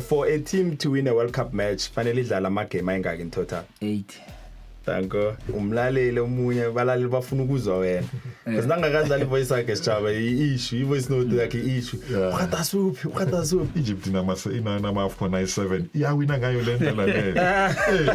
For a team to win a World Cup match, fanele idlala ama game ayingaki in total? 8. Danko, umlaleli omunye balaleli bafuna ukuzwa wena. Because nangakadlala ivoice yakhe Sijaba i-issue, ivoice note yakhe i-issue. Ukhatasuphi. Egypt nama AFCON 97 iyawina ngayo le ndlela le.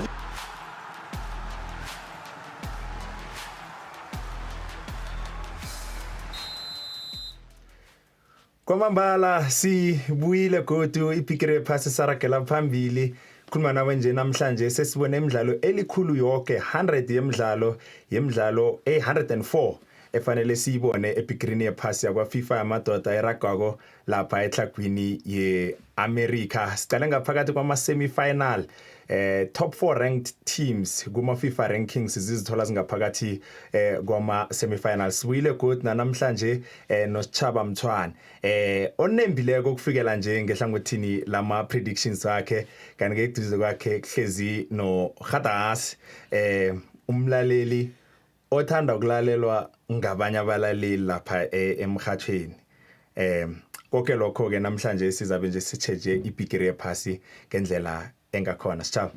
Kwamambala sibuyile godu iphikire phasi saragela phambili khuluma nawe nje namhlanje sesibone imidlalo elikhulu yonke 100 yemidlalo 104 efanele siyibone epikirini yephasi yakwa FIFA yamadoda eragwako lapha ehlagwini ye-America. Sicale ngaphakathi kwama semi-final top 4 ranked teams kuma FIFA rankings zizithola zingaphakathi kwama semi-finals. Sibuyile godu namhlanje noSichaba Mthwane onembileko kufikela nje ngehlangothini lama predictions wakhe kanti ngeduze kwakhe kuhlezi no Khadas umlaleli othanda ukulalelwa ngabanye abalaleli lapha emhathweni. Konke lokho ke namhlanje sizabe nje sicheje ipikiri yephasi ngendlela engakhona. Sichaba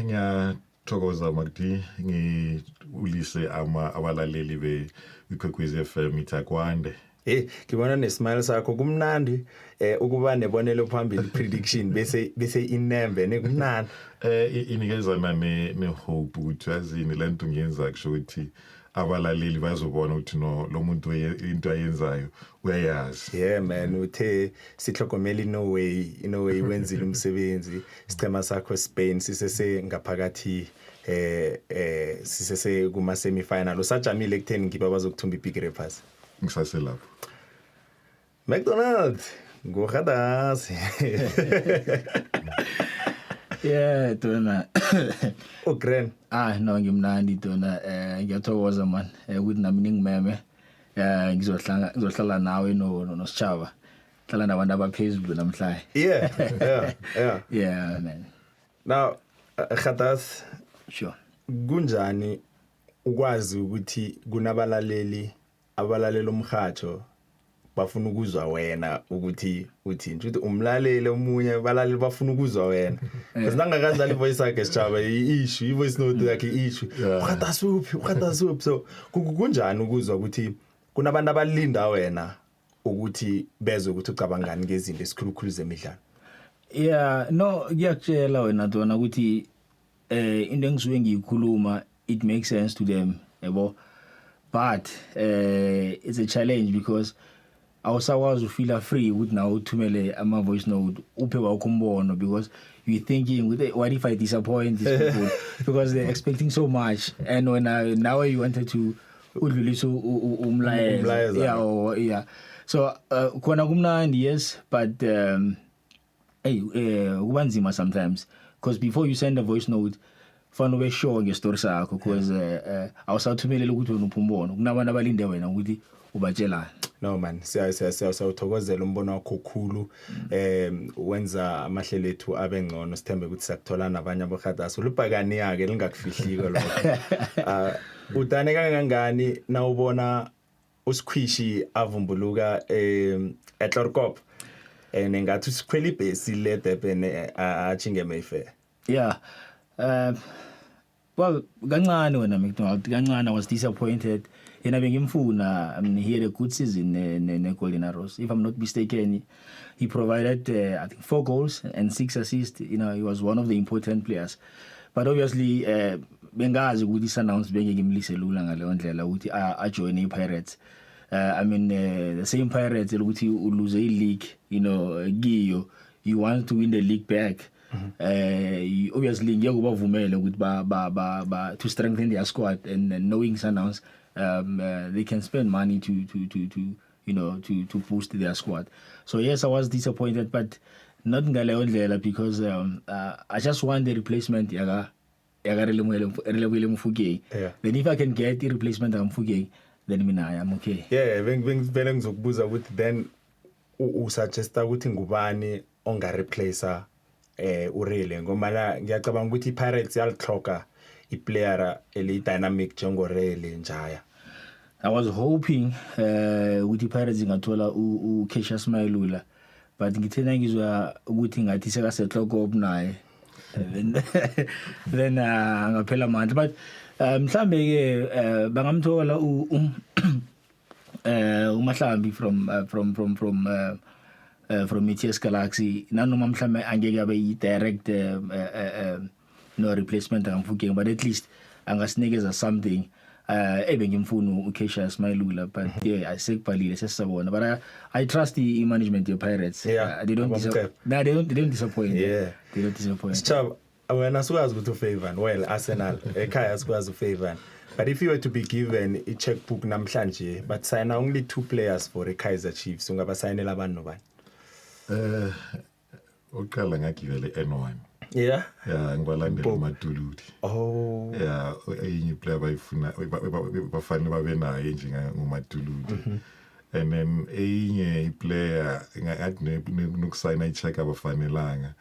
ngiyathokoza Magdi ngiulise abalaleli beKwekwezi FM itakwande. Ngibona nesmile sakho kumnandi ukuba nebonelo phambili prediction bese inembe nekumnandi inikezana nehope ukuthi yazini lento ngiyenza kusho ukuthi abalaleli bazobona ukuthi no lo muntu into ayenzayo uyayazi. Yeah man, uthe sihlogomela no way wenzile umsebenzi sicema sakho Spain sisese ngaphakathi sisese kuma semi final usajamile ekutheni ngiba bazokuthumba ipikire phasi ngisaselapho. McDonald ngoKhadas. Yeah, Dona. Grand. No ngimnandi Dona. Ngiyathokoza man ukuthi nami ngimeme. Ngizohlala nawe noSichaba. Hlala nabantu abaphezulu namhlanje. Yeah man. Now Khadas, sure. Kunjani ukwazi ukuthi kunabalaleli abalalela umkhatho bafuna ukuzwa wena ukuthi uthini ukuthi umlaleli omunye balaleli bafuna ukuzwa wena because nangakadlala ivoice yakhe Sijaba i-issue ivoice note yakhe i-issue ukhatasuphi so kunjani ukuzwa ukuthi kunabantu abalinda wena ukuthi bezwe ukuthi ucabangani ngezinto esikhulukhulu zemidlalo? Yeah, no ngiyakutshela wena Dona ukuthi into engisuke ngiyikhuluma it makes sense to them yabo, but it's a challenge because awusawazi ufeel free ukuthi now uthumele ama voice note uphe wakho umbono because you thinking what if I disappoint these people because they're expecting so much and when now you wanted to udlulisa umlayezo. Yeah so khona kumnandi yes but kubanzima sometimes because before you send a voice note fana ube sure ngestory sakho because awusathumelela ukuthi wena uphumbono kunabantu abalinde wena ukuthi ubatshelana. No man, siyawuthokozela umbono wakho khulu wenza amahlelo ethu abe ngcono sithembe ukuthi sakuthola nabanye aboKhadas ulubhakani yake lingakufihliko lokho. Udane kangangani na ubona uSkhwishi avumbuluka eTlorkop nengathi usikhwela ibhesi le Durban achinge Mayfair? Yeah. Well, kancane wena McDonald, kancane I was disappointed. Yena bengimfuna he had a good season neGolden Arrows. If I'm not mistaken, he provided I think 4 goals and 6 assists. You know, he was one of the important players. But obviously bengazi ukuthi Sundowns bengekimlise lula ngaleyo ndlela ukuthi a join iPirates. I mean the same Pirates ukuthi uluze ileague, you know, Giyo, you want to win the league back. Obviously ngeke ubavumele ukuthi ba to strengthen their squad and knowing Sundowns they can spend money to you know to boost their squad. So yes, I was disappointed but not ngaleyo ndlela because I just want the replacement yaga relevile Mufukeng. Then if I can get the replacement of Mufukeng then mina I am okay. Yeah, vele ngizokubuza ukuthi then usuggesta ukuthi ngubani onga replacer urile ngoba ngiyacabanga ukuthi iPirates yalikhloka iplayer eli dynamic njengorele njaya. I was hoping ukuthi iPirates ingathola uCassius Mayelula but ngithena ngizwa ukuthi ngathi sekasehloko obunaye then ngaphela amandla but mhlambe ke bangamthola uMahlambi from ETS Galaxy nanoma mhlambe angeke abe yi-direct no replacement angifuke but at least angasinikeza something ebengimfuna uCassius Mailula but yeah asekubhalile sesabona but I trust the management of Pirates. They don't disappoint. Yeah, they don't disappoint. Chab, when asukwazi ukuthi ufavor well Arsenal ekhaya asukwazi ufavor, but if you were to be given a checkbook namhlanje but sign only 2 players for the Kaizer Chiefs ungaba signela abantu nobani? Uqala ngagivele N1. Yeah, ngibalandela uMaduluti. Oh, yeah, enye player bayifuna bafanele babe nayo nje nguMaduluti. And then enye player ngathi nokusayina icheck abafanelanga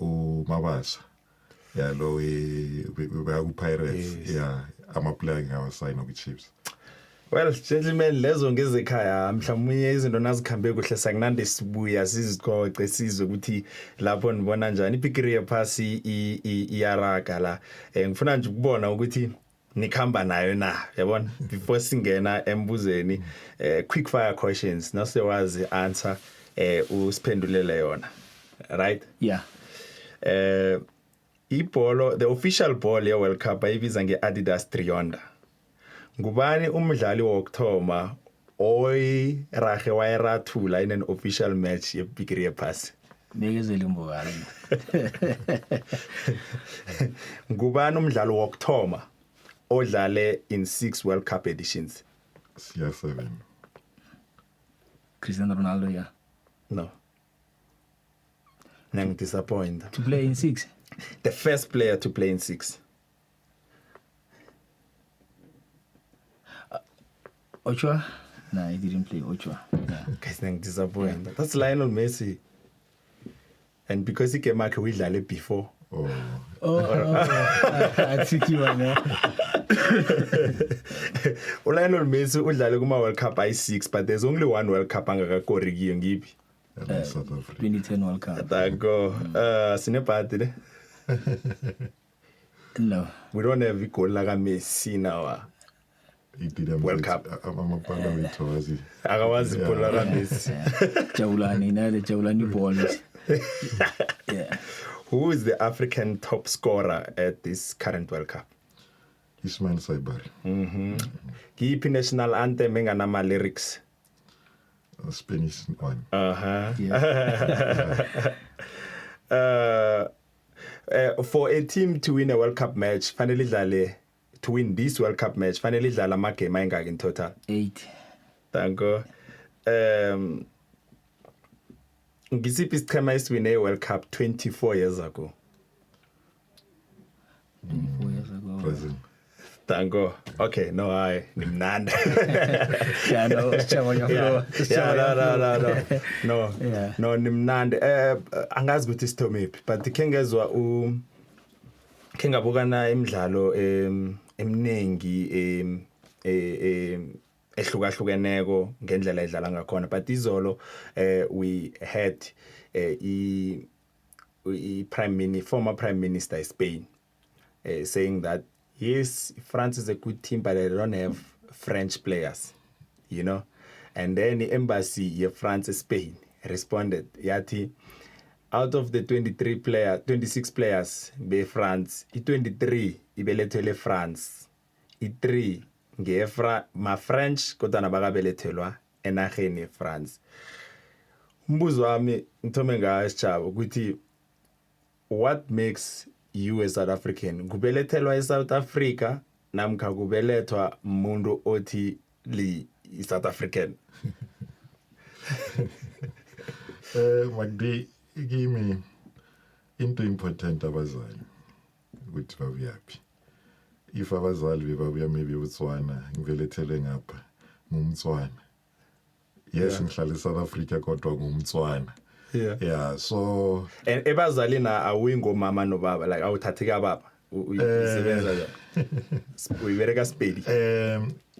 uMabasa. Yeah, lo ku Pirates. Yeah, ama player ngawasayina ku Chiefs. well gentlemen, lezo ngezekhaya mhlawumnye izinto nazikhambe kuhle sakunande sibuya siziqoqe sizwe ukuthi lapho nibona njani iPikirie phasi iyaraga la. Ngifuna nje ukubona ukuthi nikhamba nayo na, yabona, before singena embuzeni quick fire questions nasewazi answer usiphendulele yona, right? Yeah. Ibholo, the official ball ye World Cup ayibiza ngeAdidas Trionda. Ngubani umdlali wokthoma oyirahe wayirathula in an official match yePikirie Pass? Bekezele Mbokani. Ngubani umdlali wokthoma odlale in 6 World Cup editions? CR7. Cristiano Ronaldo, yeah. No. Nang disappoint. To play in 6. The first player to play in 6. Ochoa? No, he didn't play Ochoa. Yeah. Guys, nang disappoint. Yeah. That's Lionel Messi. And because he came back, we did before. I think you are there. Lionel Messi udlale kuma World Cup i6, but there's only one World Cup angakakori kiyo ngiphi? South Africa. 2010 World Cup. Go. Sinepati. No. We don't have a goal like Messi now. World Cup. Amapala wethu Akawazi goal like Messi. Jawulani na the Jawulani balls. Yeah. Who is the African top scorer at this current World Cup? Ismail Saibari. Kiphi national anthem enganama lyrics? Spanish one. Yeah. For a team to win a World Cup match, to win this World Cup match, finally dlala ama game ayingaki in total? 8. Thank you. Ngisiphi isichema esiwine World Cup 24 years ago? 24 years ago. Brazil. Thank you. Okay, no, nimnandi. Yeah, no, it's on your floor. No. Yeah. No, nimnandi. Angazi ukuthi sithomephi, but kengezwa kengabukana imidlalo eminingi ehlukahlukeneko ngendlela edlala ngakhona, but izolo we had former prime minister of Spain saying that yes, France is a good team, but they don't have French players, you know. And then the embassy of France, Spain, responded, yati, out of the 26 players be France, 23 ibelethelwe France, 3 ma French kodwa bakabelethelwa enarheni France. Umbuzo wami ngithome ngayo Sijabo ukuthi what makes you a South African? Kubelethelwa eSouth Africa namkha kubelethwa umuntu othi South African? Magdi kimi into important abazali ukuthi babuyaphi. If abazali bebabuya maybe uTswana ngibelethelwe ngapha ngumTswana. Yes, ngihlala eSouth Africa kodwa ngumTswana. Yeah, so ebazali na awuyingomama nobaba, like awuthathika baba uyisebenza uyibereka Spain.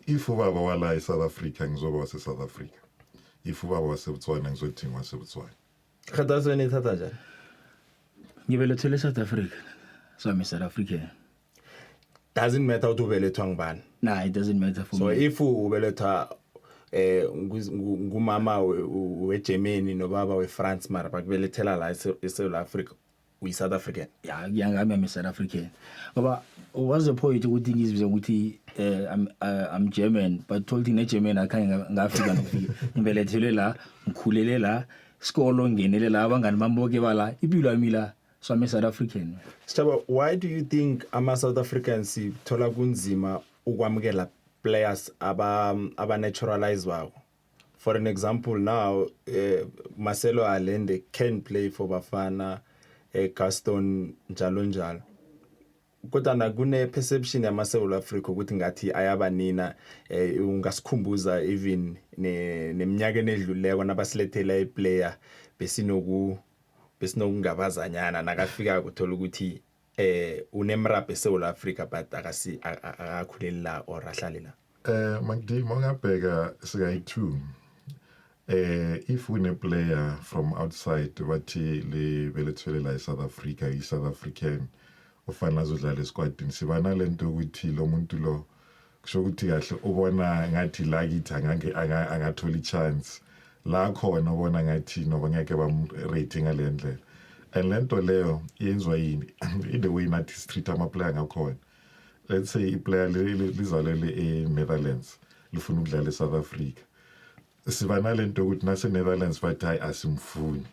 If ubaba wala eSouth Africa ngizoba wase South Africa. if ubaba waseBotswana ngizothi waseBotswana. Khatasweni ithatha njani? Ngibelethele South Africa. So I'm South African. Doesn't matter ukuthi ubelethwa ngubani. Nah, it doesn't matter for So me. if ubelethwa ngumama weGermany nobaba weFrance mara bakubelethela la eSouth Africa, we South African. Yeah, I'm South African. But what's the point ukuthi ngizibiza ukuthi I'm German, but told in German akanye ngafika nofika. Ngibelethele la, ngikhulele la, skolo ngenele la abangani bamboke bala, impilo yami la. So I'm South African. Staba, why do you think South Africans thola kunzima ukwamukela players aba naturalized wako? For an example now, Marcelo Allende can play for Bafana, Gaston njalo njalo. Kodwa na kune perception ya South Africa ukuthi ngathi ayabanina ungasikhumbuza even neminyaka enedluleko nabasilethela iplayer besinokungabazanyana nakafika ukuthola ukuthi unemrap eSouth Africa but akakhuleli la or ahlale la. Magdi mongabheka sika i2 if we a player from outside bathi le belethwele la eSouth Africa iSouth African ofana azodlala esquadini sibana lento ukuthi lo muntu lo kusho ukuthi kahle ubona ngathi la kithi angathola chance la khona ubona ngathi noba ngeke bam rating ngalendlela and lento leyo yenziwa yini in the way nathi street ama player ngakhona. Let's say iplayer lizalele eNetherlands lifuna ukudlala eSouth Africa, sibana lento ukuthi nase Netherlands bathi asimfuni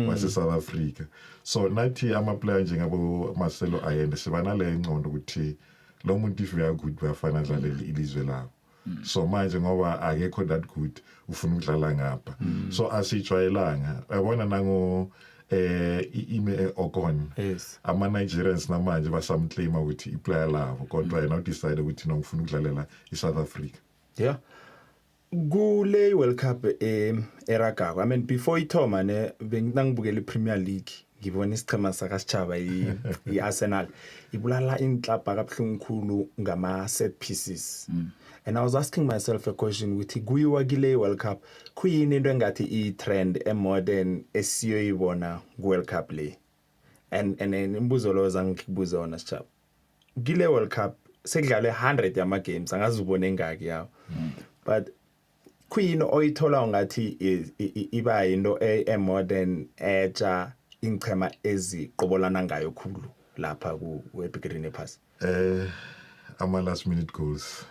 wase South Africa, so nathi ama player njengabo Marcelo Allende sibana le ngcondo ukuthi lo muntu if uya good bafana dlalela ilizwe lawo. So manje ngoba akekho that good ufuna ukudlala ngapha, so asijwayelanga yabona nango ime Ocon. Yes. Ama Nigerians namanje basamclaima ukuthi iplayer lavo kodwa yena udecide ukuthi nongifuna ukudlalela eSouth Africa. Yeah. Kule World Cup eragako. I mean before ithoma ne bengibukela iPremier League ngibona isichema sakaSchaba iArsenal ibulala inhlapa kabuhlungu khulu ngama set pieces. And I was asking myself a question ukuthi kuyiwa kule World Cup kuyini into engathi i-trend emodern esiyoyibona ku-World Cup le. And imbuzo lo zangibuza wona Schaba. Kule World Cup sekudlale 100 yama games angazubona engaki yawo. But kuyini oyithola ngathi iba into emodern etsha ingchema eziqobolana ngayo khulu lapha ku-Green Pass. Ama last minute goals.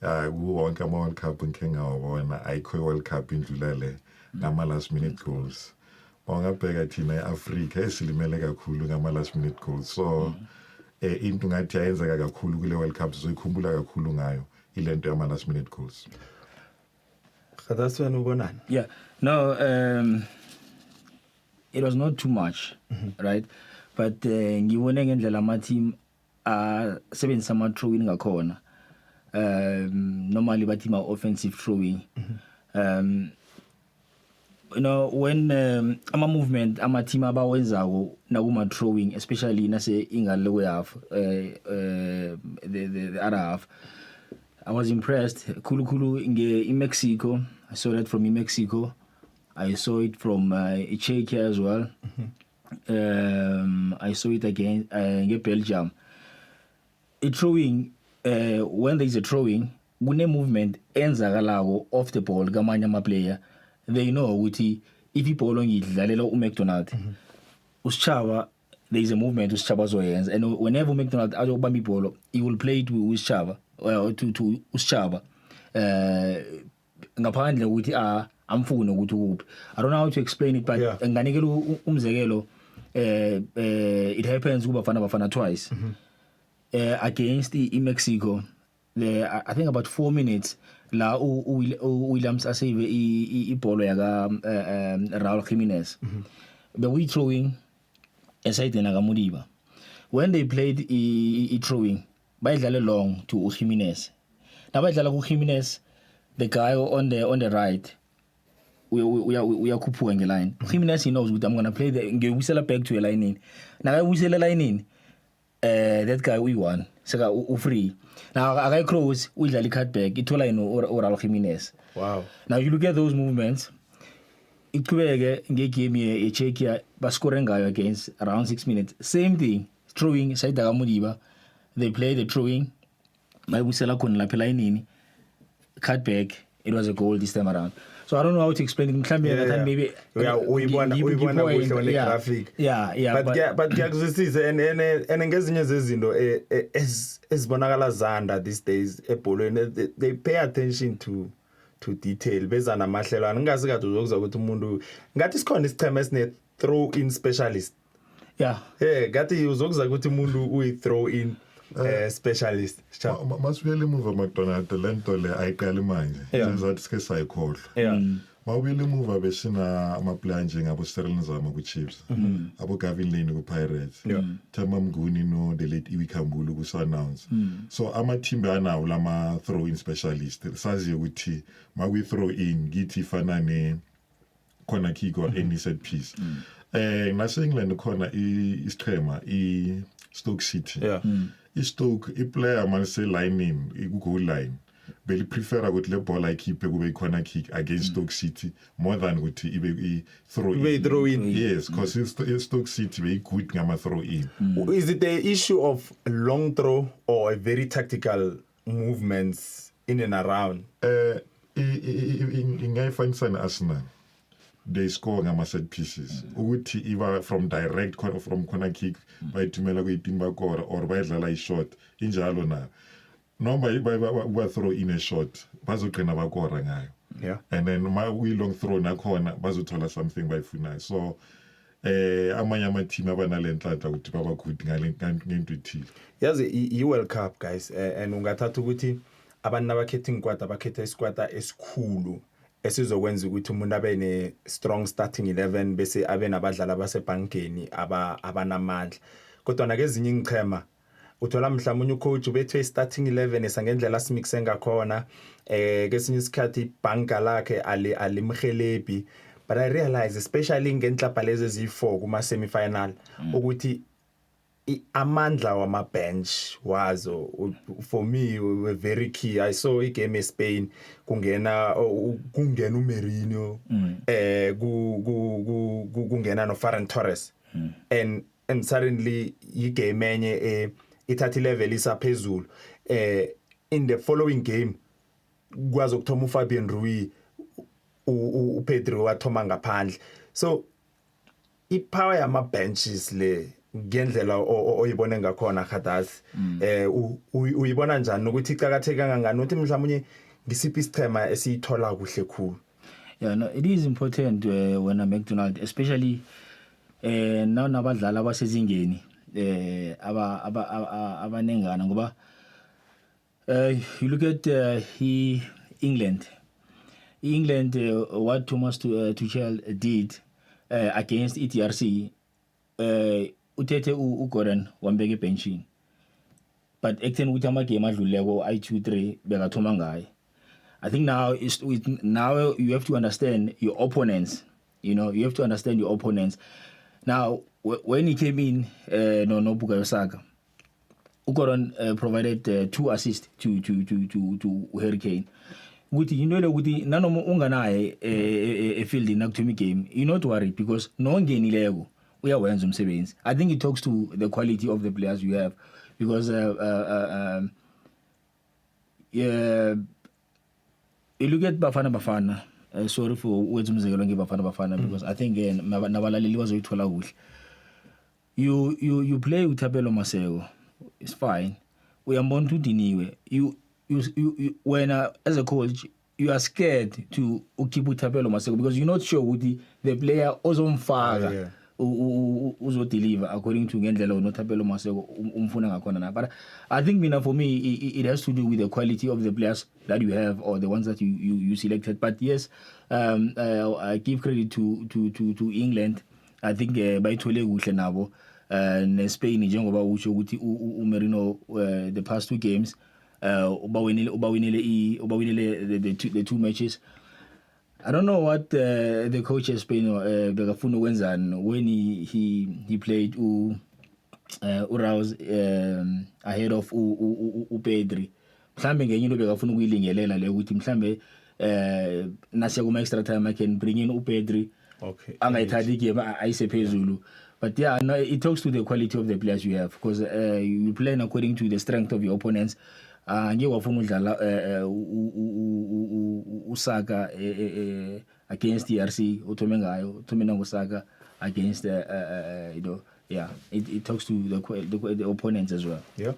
Wonke ama World Cup ngike ngawabona ayikho World Cup indlulele ngama last minute goals. Ongabheka thina eAfrica esilimele kakhulu ngama last minute goals. So into ngathi ayenzeka kakhulu kule World Cup zoyikhumbula kakhulu ngayo ilento yama last minute goals. Khatasweni ubonani? Yeah. No, it was not too much, right? But ngibone ngendlela ama team sebenzisa ama throwing ngakhona. Normally bathi ma offensive throwing. You know when ama movement ama team abawenzako nakuma throwing especially nase ingale half the other half, I was impressed. Kulu in Mexico. I saw that from Mexico. I saw it from Czechia as well. I saw it again in Belgium. A throwing, when there is a throwing, when a movement ends off the ball, gamanya player, they know ukuthi if you ball on it, lalela uMcDonald. Uschaba, there is a movement Uschaba zoyenza, and whenever McDonald azobamba ibhola, he will play it with Uschaba. To Uschaba ngaphandle ukuthi amfuna ukuthi kuphi. I don't know how to explain it, but nganikela umzekelo it happens kuba bafana twice against Mexico. I think about 4 minutes la Williams asave ibhola yaka Raul Jimenez. But we throwing aside nakamudiba. When they played throwing bayidlale long to Jimenez. Now bayidlala ku Jimenez, the guy on the right we are khuphuka ngeline. Jimenez he knows ukuthi I'm going to play ngiwisela back to a line in. Now I wisela line in that guy we won. Seka u free. Now I cross uyidlala cut back ithola ino Raul Jimenez. Wow. Now you look at those movements iqhubeke ngegame ye-Czechia bascore ngayo against around 6 minutes. Same thing, throwing side kaModiba. They play the throwing. Bayibusela khona lapha elayinini. Cut back. It was a goal this time around. So I don't know how to explain it. Maybe uyibona kuhle on the graphic. Yeah. But kuyakuzwisisa and ngezinye zezinto ezibonakala zanda these days ebholweni, they pay attention to detail beza namahlelwana. Ngasi kade uzokuzwa ukuthi umuntu ngathi sikhona isicheme esine throw in specialist. Yeah. Ngathi uzokuzwa ukuthi umuntu uyi throw in specialist. Masibuyele emuva McDonald lento le ayiqala manje njengoba sike sayikhohlwa. Mawubuyele emuva besina ama-player njengabo Sterling Zama ku-Chiefs, abo Gavin Lane ku-Pirates, Themba Mnguni no the late Iwi Khambula ku-Sundowns. So ama-team anawo lama throw in specialist. Sazi ukuthi makuyi throw in githi fana ne corner kick or any set piece. Nase England khona isichema Stoke City. I-Stoke i-player manise line in ku-goal line beli prefera ukuthi le ball ayikhiphe kube i-corner kick against Stoke City more than ukuthi ibe i-throw in. Yes, because Stoke City be good ngama throw in. Is it the issue of long throw or a very tactical movements in and around? Ingayifanisa ne-Arsenal. They score ngama set pieces. Ukuthi iba from direct from corner kick bayithumela kuyitimba kora or bayidlala i-shot injalo na. Noma ba throw in a shot bazogcina bakora ngayo. And then we long throw nakhona bazothola something bayifunayo. So amanye ama-team abanalentlanhla ukuthi baba good ngento ethile. Yazi i-World Cup guys, and ungathatha ukuthi abantu abakhetha inkwata bakhetha isikwata esikhulu esizokwenza ukuthi umuntu abe ne strong starting 11 bese abe nabadlali abasebankeni abanamandla. Kodwa nakezinye ingchema uthola mhlawumnye ucoach ubethe starting 11 esangendlela simixe ngakhona, kesinye isikhathi ibhanka lakhe alimhelebi. But I realize especially ngenhlapa lezi ezi4 kuma semi-final ukuthi amandla wama bench wazo for me were very key. I saw igame eSpain kungena uMourinho kungena no Ferran Torres and suddenly igame enye ithatha level isaphezulu. In the following game kwazi ukuthoma uFabian Ruiz uPedro wathoma ngaphandle. So ipower yama benches le ngendlela oyibone ngakhona Khadazi, uyibona njani ukuthi icakatheke kangangani uthi mhlawumnye ngisiphi isichema esiyithola kuhle khulu? Yeah, no, it is important when a McDonald, especially now nabadlali abasezingeni abanengana ngoba you look at England, what Thomas Tuchel did against ETRC, uthethe uGordon wambeke benchini, but ekutheni ukuthi amagame adluleko i2-3 bekathoma ngaye. I think now you have to understand your opponents. You have to understand your opponents. Now, when he came in, no Bukayo Saka, Gordon provided 2 assists to Harry Kane. With nano unganaye a field in the game, you're not worried because no one gain level. We are wearing some savings. I think it talks to the quality of the players you have because you look at Bafana. Sorry for words Bafana because I think nabalaleli bazoyithola kuhle. You play with Thapelo Maseko, it's fine. We are born to diniwe. You when as a coach you are scared to keep with Thapelo Maseko because you're not sure with the player ozomfaka uzo deliver according to ngendlela unothapelo Maseko umfuna ngakhona na. But I think for me it has to do with the quality of the players that you have or the ones that you selected. But yes, I give credit to England. I think bayithole kuhle nabo ne Spain njengoba usho ukuthi uMourinho the past 2 games ubawinile the 2 matches. I don't know what the coach of Spain bekafuna ukwenzani when he played Uraus ahead of uPedri. Mhlambe ngenye into bekafuna ukuyilingelela le ukuthi mhlambe nasiya kuma extra time I can bring in uPedri Okay. angayithathi igame ayisephezulu. But yeah, no, it talks to the quality of the players you have, because you plan according to the strength of your opponents. Ngeke wafuna udlala uSaka against DRC, uthome ngayo, uthome nangoSaka against you know, yeah, it talks to the opponents as well. Yeah.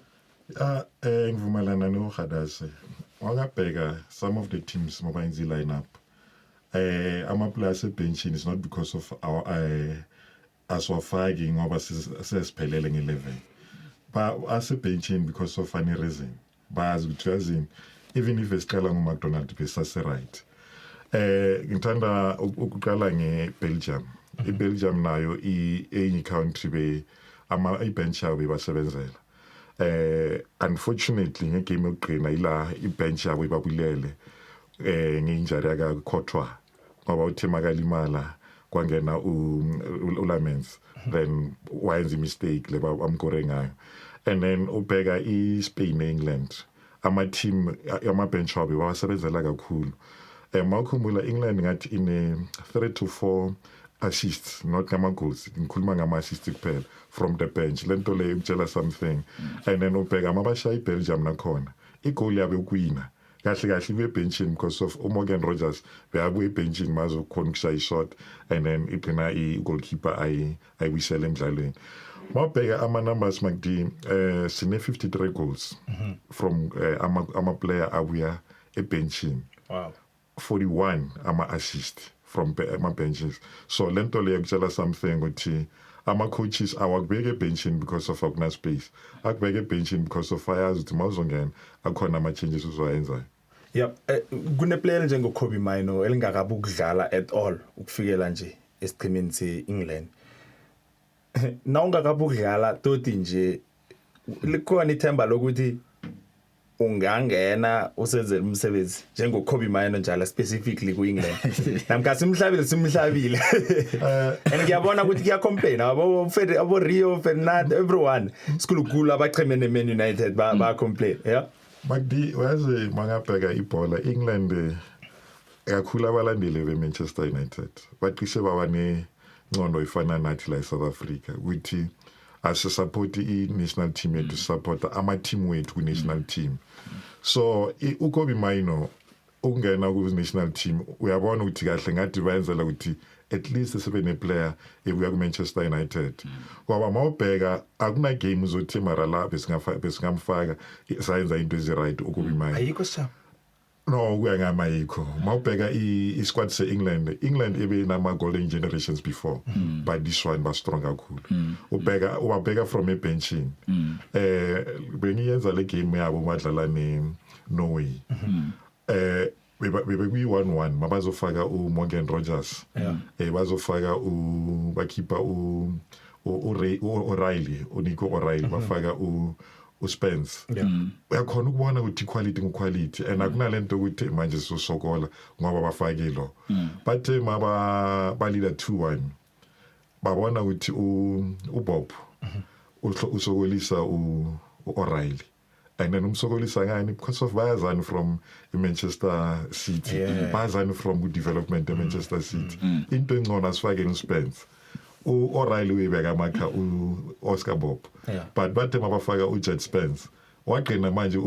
Ngivumelana noGadase. Wakabheka some of the teams ngoba inzi lineup. Ama players ebenchini is not because of our aswafaki ngoba sesiphelele nge11. But asebenchini because of any reason. Bazi ukuthi even if esiqala ngoMcDonald besase right. Ngithanda ukuqala ngeBelgium. iBelgium nayo enye country be ibench yabo basebenzela. Unfortunately ngegame yokuqina ila ibench yabo ibabulele ngeinjury yakakhothwa ngoba uthema kalimala kwangena uLamens, then wayenza imistake leba amkore ngayo. And then ubheka iSpain neEngland, ama-team ama-bench wabo bawasebenzela kakhulu. Mawukhumbula England ngathi ine 3 to 4 assists, not ngama-goals, ngikhuluma ngama-assists kuphela from the bench. Lento leyo ikutshela something. And then ubheka mabashaya iBelgium nakhona igoal yabo yokuwina kahle kahle ibenchini because of Morgan Rogers beyabuye ebenchini mazokhona ukushaya ishot, and then igcina i-goalkeeper ayiwisela emdlalweni. Mawubheka ama-numbers makdi sine 53 goals from ama-player abuya ebenchini. Wow. 41 ama-assist from ama-benches. So lento leyo kutshela something ukuthi ama-coaches awakubeka ebenchini because of akuna space, akubeka ebenchini because of ayazi ukuthi mawuzongena akhona ama-changes uzoyenzayo. Yeah, kuneplayer njengoKobe Mainoo elingakabi ukudlala at all ukufikela nje esiqhimeni seEngland. Na ungakabi ukudlala toti nje likhona ithemba lokuthi ungangena usenzele umsebenzi njengoKobe Mainoo njalo specifically kuEngland. Namka simhlabile and ngiyabona ukuthi kuyacomplain abo Rio Ferdinand everyone sikhulukulu abachemene Man United ba complain. Yeah, Magdi waze mangabheka ibhola England kakhulu abalandeli beManchester United baqishe baba ngcondo ifana nathi la eSouth Africa ukuthi asisupport i-national team yethu, support ama-team wethu ku-national team. So uKobe Mainoo ungena ku-national team uyabona ukuthi kahle ngathi bayenzela ukuthi at least sibe ne-player ebuya ku-Manchester United. Ngoba mawubheka akuna game uzothi mara la besingamfaka sayenza into ezi-right uKobe Mainoo. ayikho sharp. No, kuya ngamayikho. Mawubheka i-squad se-England ebe nama-golden generations before, but this one was strong kakhulu. Ubabheka from ebenchini. Bengiyenza le game yabo badlala ne-Norway. Bekuyi-1-1 mabazofaka uMorgan Rogers, bazofaka bakhipha uO'Reilly, uNico O'Reilly, bafaka uSpence. Uyakhona ukubona ukuthi quality nguquality, and akunalento ukuthi manje sosokola ngoba bafake lo. Bathe balila 2-1 babona ukuthi uBob usokolisa uO'Reilly, and then umsokolisa ngani because of bayazani from Manchester City, bayazani from development Manchester City. Into engcono asifake uSpence, uO'Reilly uyibeka amakha uOscar Bob, but bathe mabafaka uJed Spence wagcina manje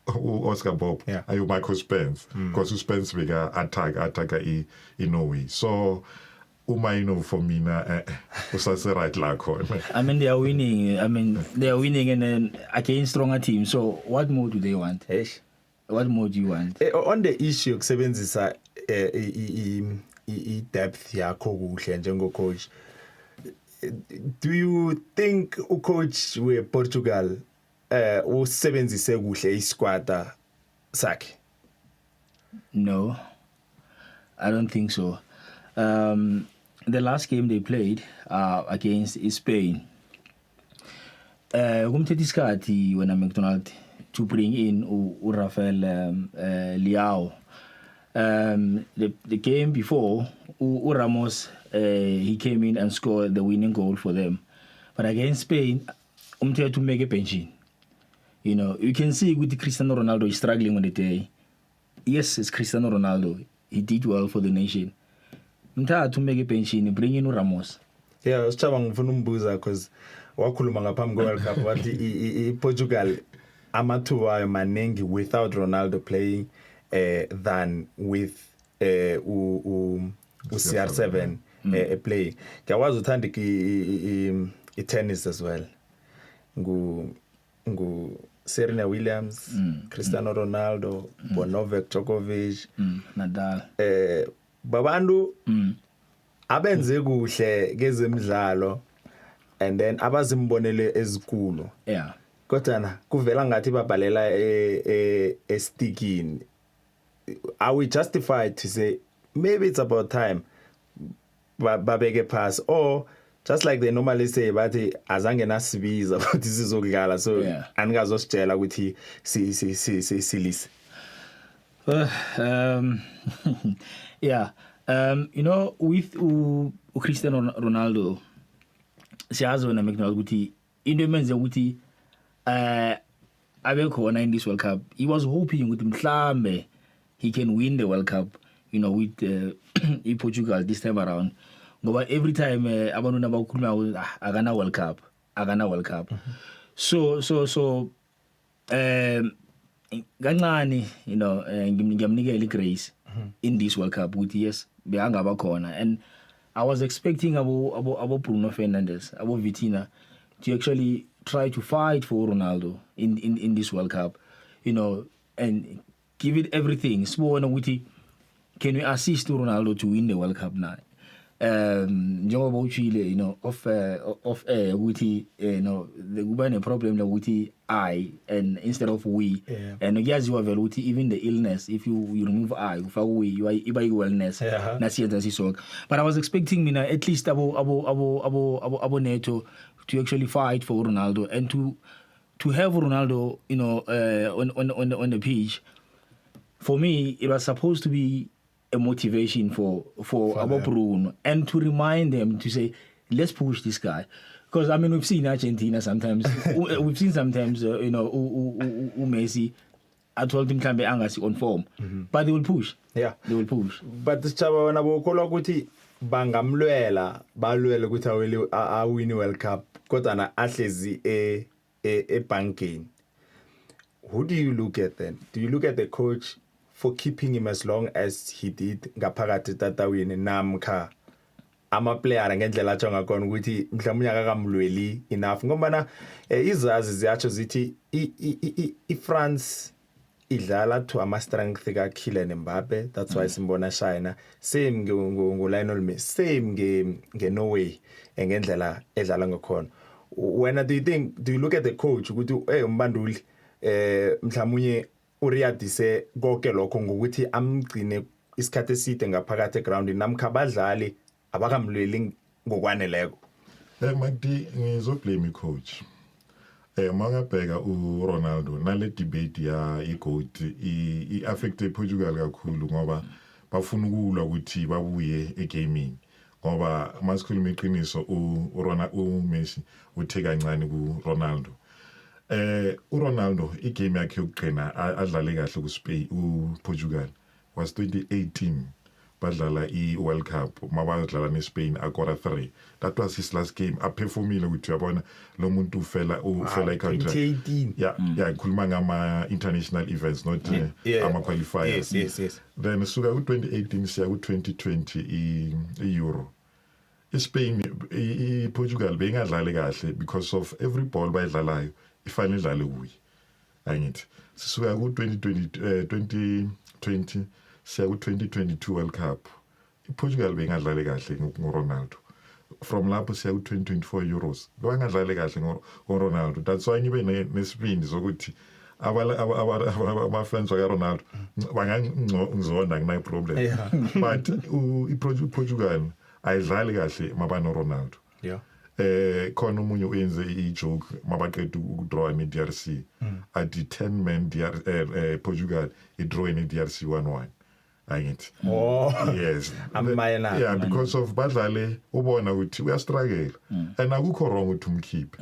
uOscar Bob ayo Michael Spence because uSpence beka attack iNorway. So uMaino for mina usase right la khona. I mean, they are winning and then against stronger teams. So what more do they want? What more do you want? On the issue yokusebenzisa i-depth yakho kuhle njengocoach, do you think ucoach wePortugal usebenzise kuhle isquad sakhe? No, I don't think so. The last game they played against Spain, kumthethe isikhathi wena McDonald to bring in Rafael Leao. The game before, Ramos, he came in and scored the winning goal for them. But against Spain, umthethe to make a benching. You know, you can see with Cristiano Ronaldo is struggling on the day. Yes, it's Cristiano Ronaldo. He did well for the nation. mthathu umeke benchini bring in uRamos. Yeah, sicaba ngifuna umbuza because wakhuluma ngaphambi kwe-World Cup wathi iPortugal amathuba ayo maningi without Ronaldo playing than with CR7 playing. Ngiyakwazi uthanda i-tennis as well. Ngu Serena Williams, Cristiano Ronaldo, Novak Djokovic, Nadal. Babantu abenze kuhle kezemidlalo and then abazimbonele ezikulu. Yeah. Kodwa na kuvela ngathi babhalela estikini. Are we justified to say maybe it's about time babeke pass, or just like they normally say bathi azange nasibiza ukuthi sizokudlala so aningazositshela ukuthi silise. Yeah. You know, with Cristiano Ronaldo, siyazi wena McDonald ukuthi into emenze ukuthi abe khona in this World Cup. He was hoping ukuthi mhlambe he can win the World Cup, you know, with Portugal this time around. Ngoba every time abantu nabakhuluma ukuthi akana World Cup. So kancane, you know, ngiyamnikela igrace in this World Cup with yes behangaba khona, and I was expecting abo Bruno Fernandes, abo Vitinha to actually try to fight for Ronaldo in this World Cup, you know, and give it everything. Sibona ukuthi can we assist Ronaldo to win the World Cup now? Njengoba uchile, you know, of ukuthi you know kuba ne problem la ukuthi I and instead of we, and uyaziwa vele ukuthi even the illness, if you remove I ufaka we iba i-wellness nasiyenza sisonke. But I was expecting mina at least abo Neto to actually fight for Ronaldo and to have Ronaldo, you know, on the pitch. For me, it was supposed to be a motivation for our Bruno, and to remind them to say, let's push this guy. Because I mean, we've seen Argentina sometimes, you know, Messi, I told him Kambe Angasi on form, but they will push. Yeah, they will push. But Chaba wana bokholwa ukuthi bangamlwela balwele ukuthi awini World Cup kodwa na ahlezi ebankeni. Who do you look at then? Do you look at the coach for keeping him as long as he did ngaphakathi tatawini namkha ama-player ngendlela atsho ngakhona ukuthi mhlawumbe akakamlweli enough ngoba izazi ziyatsho zithi i-France idlala to ama-strength ka-Kylian Mbappe, that's why simbona China same ngo-Lionel Messi, same nge-Norway ngendlela edlala ngakhona. When do you look at the coach ukuthi umbanduli mhlawumbe uriyadise konke lokho ngokuthi amgcine isikhathi eside ngaphakathi eground namkha abadlali abakamlweli ngokwaneleko? Mati ngizoblame icoach. Mangabheka uRonaldo nale debate ya iGOAT i-affecte Portugal kakhulu ngoba bafuna ukulwa ukuthi babuye egaming ngoba masikhuluma iqiniso uMessi uthe kancane kuRonaldo. uRonaldo igame yakhe yokugcina adlale kahle kuSpain uPortugal was 2018 badlala iWorld Cup mabadlala neSpain akora 3. That was his last game. Aperformile ukuthi uyabona lo muntu ufela icontract. 2018. Yeah, khuluma ngama international events not ama qualifiers. Yes. Then suka ku2018 siya ku2020 iEuro. iSpain iPortugal bengadlali kahle because of every ball bayidlalayo ifanele idlale kuyi. Angithi sisuka ku2020 siya ku2022 World Cup iPortugal bengadlali kahle ngoRonaldo. From lapho siya ku2024 Euros bengadlali kahle ngoRonaldo. That's why ngibe nesibindi sokuthi aba fans wa Ronaldo bangangizona ngina problem. But iPortugal ayidlali kahle mabano Ronaldo. Yeah. Khona umunye uyenze ijoke mabaqeda ukudraw neDRC at the 10 man Portugal idraw neDRC 1-1. angithi Oh. yes Amayelana. yeah because of badlale ubona ukuthi uya struggle and akukho wrong ukuthi umkhiphe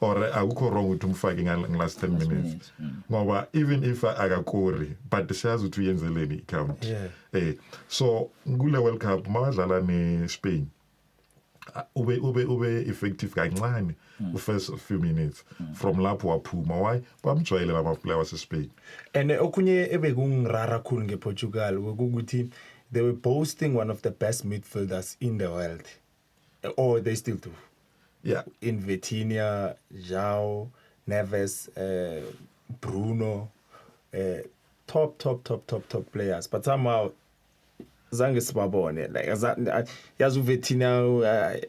or akukho wrong ukuthi umfake last 10 minutes ngoba even if akakori but siyazi ukuthi uyenzeleni i-count so kule World Cup mabadlala ne-Spain ube effective kancane first few minutes from lapho waphuma why bamjwayele lama player wase-Spain And okunye ebekungirara khulu ngePortugal ukuthi they were boasting one of the best midfielders in the world, or they still do. yeah In Vitinha, João Neves, Bruno, top players, but somehow zange sibabone like yazi uVitinha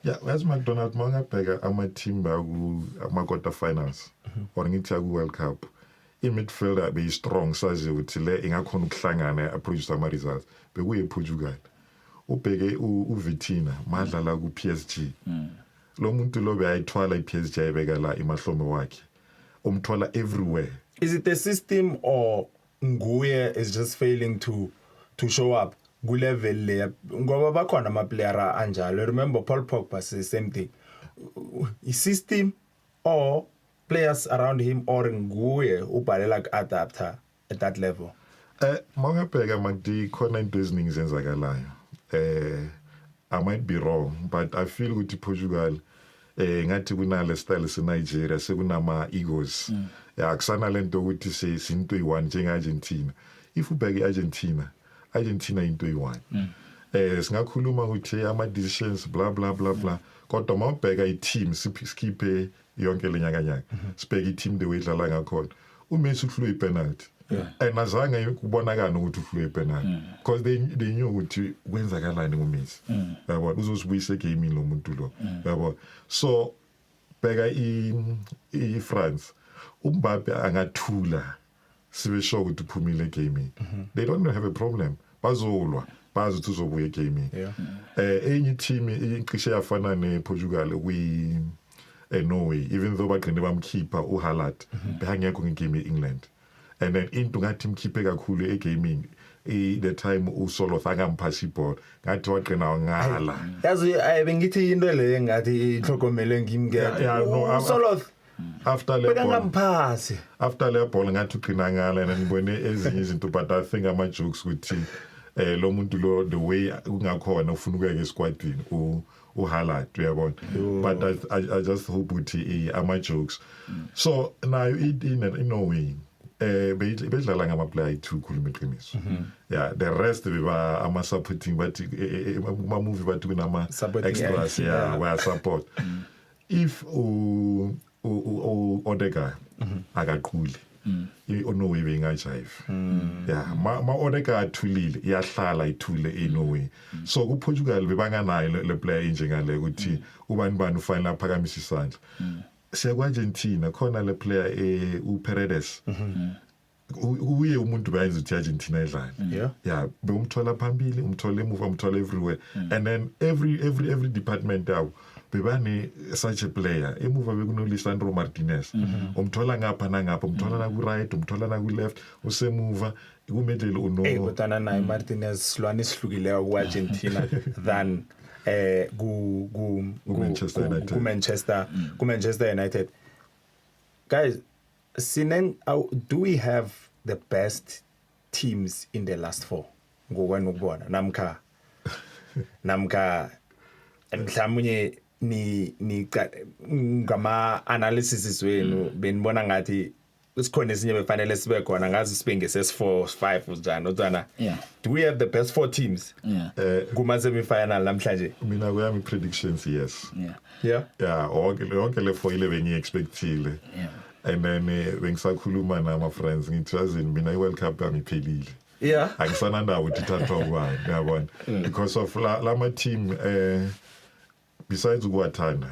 yeah as McDonald mangabheka ama-team ama-quarter finals or ngithi aku-World Cup i-midfielder beyi-strong sazi ukuthi le ingakhona ukuhlangana approach ama-results bekuye-Portugal ubheke uVitinha madlala ku-PSG lo muntu lo beyayithwala i-PSG ayibeka la imahlombe wakhe umthola everywhere. Is it the system or nguye is just failing to show up ku level le ngoba bakhona ama player anjalo. Remember Paul Pogba says the same thing. I-system or players around him or nguye ubhalela ku-adapter at that level? Mangabheka makdi khona into eziningi zenzakalayo. I might be wrong but I feel ukuthi Portugal ngathi kunale style seNigeria sekunama egos. Yeah kusana lento ukuthi sinto i1 njengeArgentina. If ubheke Argentina into i1. Singakhuluma ukuthi ama decisions blah blah blah blah kodwa mawubheka i-team sikhiphe yonke lenyakanyaka sibheke i-team the way idlala ngakhona uMessi uhlule ipenalty and azange kubonakala ukuthi uhlule ipenalty because they knew ukuthi kwenzakalani ngoMessi yabo uzosibuyisa egame lo muntu lo yabo so bheka i-France uMbappe angathula sibe sure ukuthi uphumile egame they don't have a problem bazolwa bazi ukuthi uzobuya egame enye team icishe yafana nePortugal Norway even though bagcine bamkhipha uHaaland behangekho ngegame eEngland and then into ngathi imkhiphe kakhulu egaming the time uSoloth angamphasi ibhola ngathi waqina ngala yazi bengithi into le ngathi ihlokomele ngimngeke uSoloth after le ball ngathi uqina ngala and ngibone ezinye izinto but I think ama jokes ukuthi lo muntu lo the way ungakhona ufuna ukuyeka esquadini uHaaland uyabona but I just hope ukuthi ama jokes so now in Norway bedlala ngama player 2 khuluma iqiniso yeah the rest beba ama supporting but uma movie bathi kunama extras yeah we support if Odegaard akaqhuli Norway bengajive yeah ma Odegaard athulile iyahlala ithule eNorway so ku Portugal bebanganayo le player njengale ukuthi ubani ufanele aphakamisa isandla siya ku-Argentina khona le player uParedes uye umuntu bayenza ukuthi Argentina idlale yeah bewumthola phambili umthola emuva umthola everywhere and then every department yabo bebane such a player emuva bekuno Lisandro Martinez umthola ngapha nangapha umthola na ku right umthola na ku left usemuva kumedlelo uno kodwa naye Martinez silwane sihlukileyo ku-Argentina than Manchester United. Guys, do we have the best teams in the last four? Ngokwena ukubona namkha mhlawumnye ni ngama analysis wenu benibona ngathi sikhona esinye befanele sibe khona ngazi sibe ngese4 5 njani uthana do we have the best 4 teams kuma semi final namhlanje mina kuyami predictions yes yeah onke le 4 ile bengiexpectile and then bengisakhuluma nama friends ngithazini mina iWorld Cup angiphelile angisananda ukuthi thathwa ubani yabona because of lama team besides ukuwathanda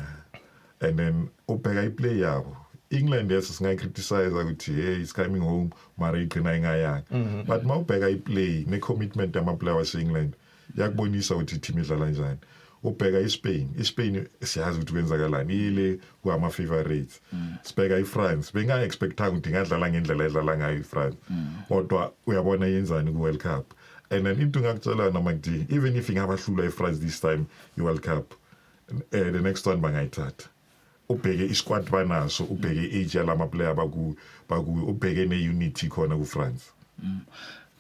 and then ubheka iplay yabo England singayi criticize ukuthi hey is coming home mara igcina ingayanga but mawubheka iplay ne commitment ama player wase England yakubonisa ukuthi team idlala njani ubheka iSpain siyazi ukuthi kwenzakalani ile kwama favorites sibheka iFrance benga expectanga ukuthi ingadlala ngendlela edlala ngayo iFrance kodwa uyabona yenzani ku World Cup and then into ngakutshela noma ngithi even if ingabahlula iFrance this time iWorld Cup the next one bangayithatha ubheke isquad banaso ubheke age yalama player baku ubheke neunity khona ku France.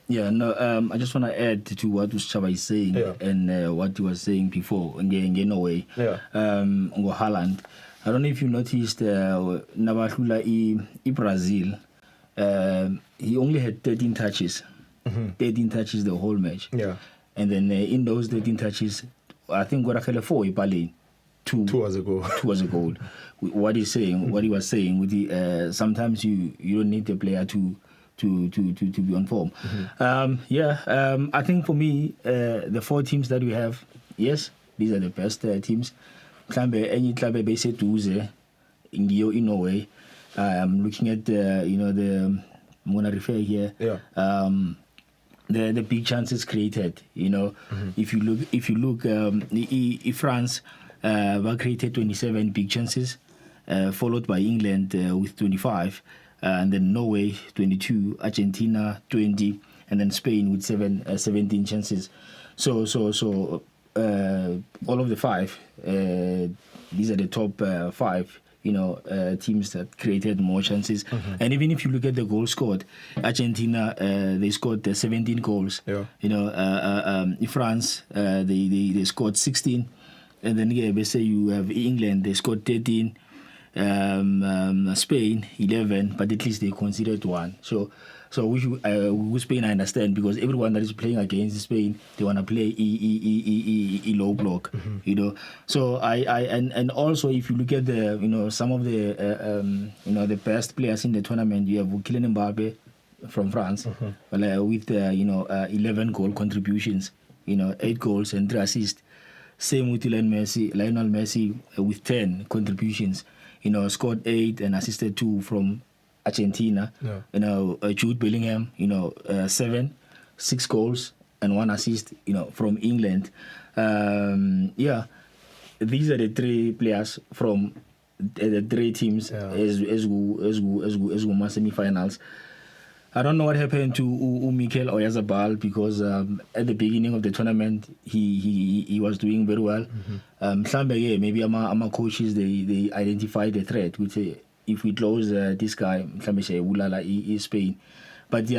Yeah, no, I just want to add to what Chaba is saying and what he was saying before. In a way, Ngo Haaland. I don't know if you noticed, Nabahlula Brazil. He only had 13 touches, 13 touches the whole match. Yeah, and then in those 13 touches, I think Gorakele 4 Ipale. Two was a goal. What he was saying, with the sometimes you don't need the player to be on form. I think for me, the 4 teams that we have, yes, these are the best teams. Any club based in Norway. I'm looking at I'm gonna refer here. The big chances created. If you look, if France created 27 big chances, followed by England with 25. And then Norway 22, Argentina 20, and then Spain with 17 chances. So all of the 5, these are the top 5, teams that created more chances. And even if you look at the goals scored, Argentina they scored 17 goals. France they scored 16, and then they say you have England, they scored 13. Spain 11, but at least they considered 1. So with Spain I understand, because everyone that is playing against Spain, they want to play a low block, So and also if you look at the some of the the best players in the tournament, you have Kylian Mbappe from France, with 11 goal contributions, 8 goals and 3 assists. Same with Lionel Messi with 10 contributions. Scored 8 and assisted 2 from Argentina. Jude Bellingham, 7, 6 goals and 1 assist, from England. These are the 3 players from the 3 teams as we semi-finals. I don't know what happened to Mikel Oyarzabal, because at the beginning of the tournament he was doing very well. Maybe our coaches they identified the threat. We say if we close this guy, is Spain. But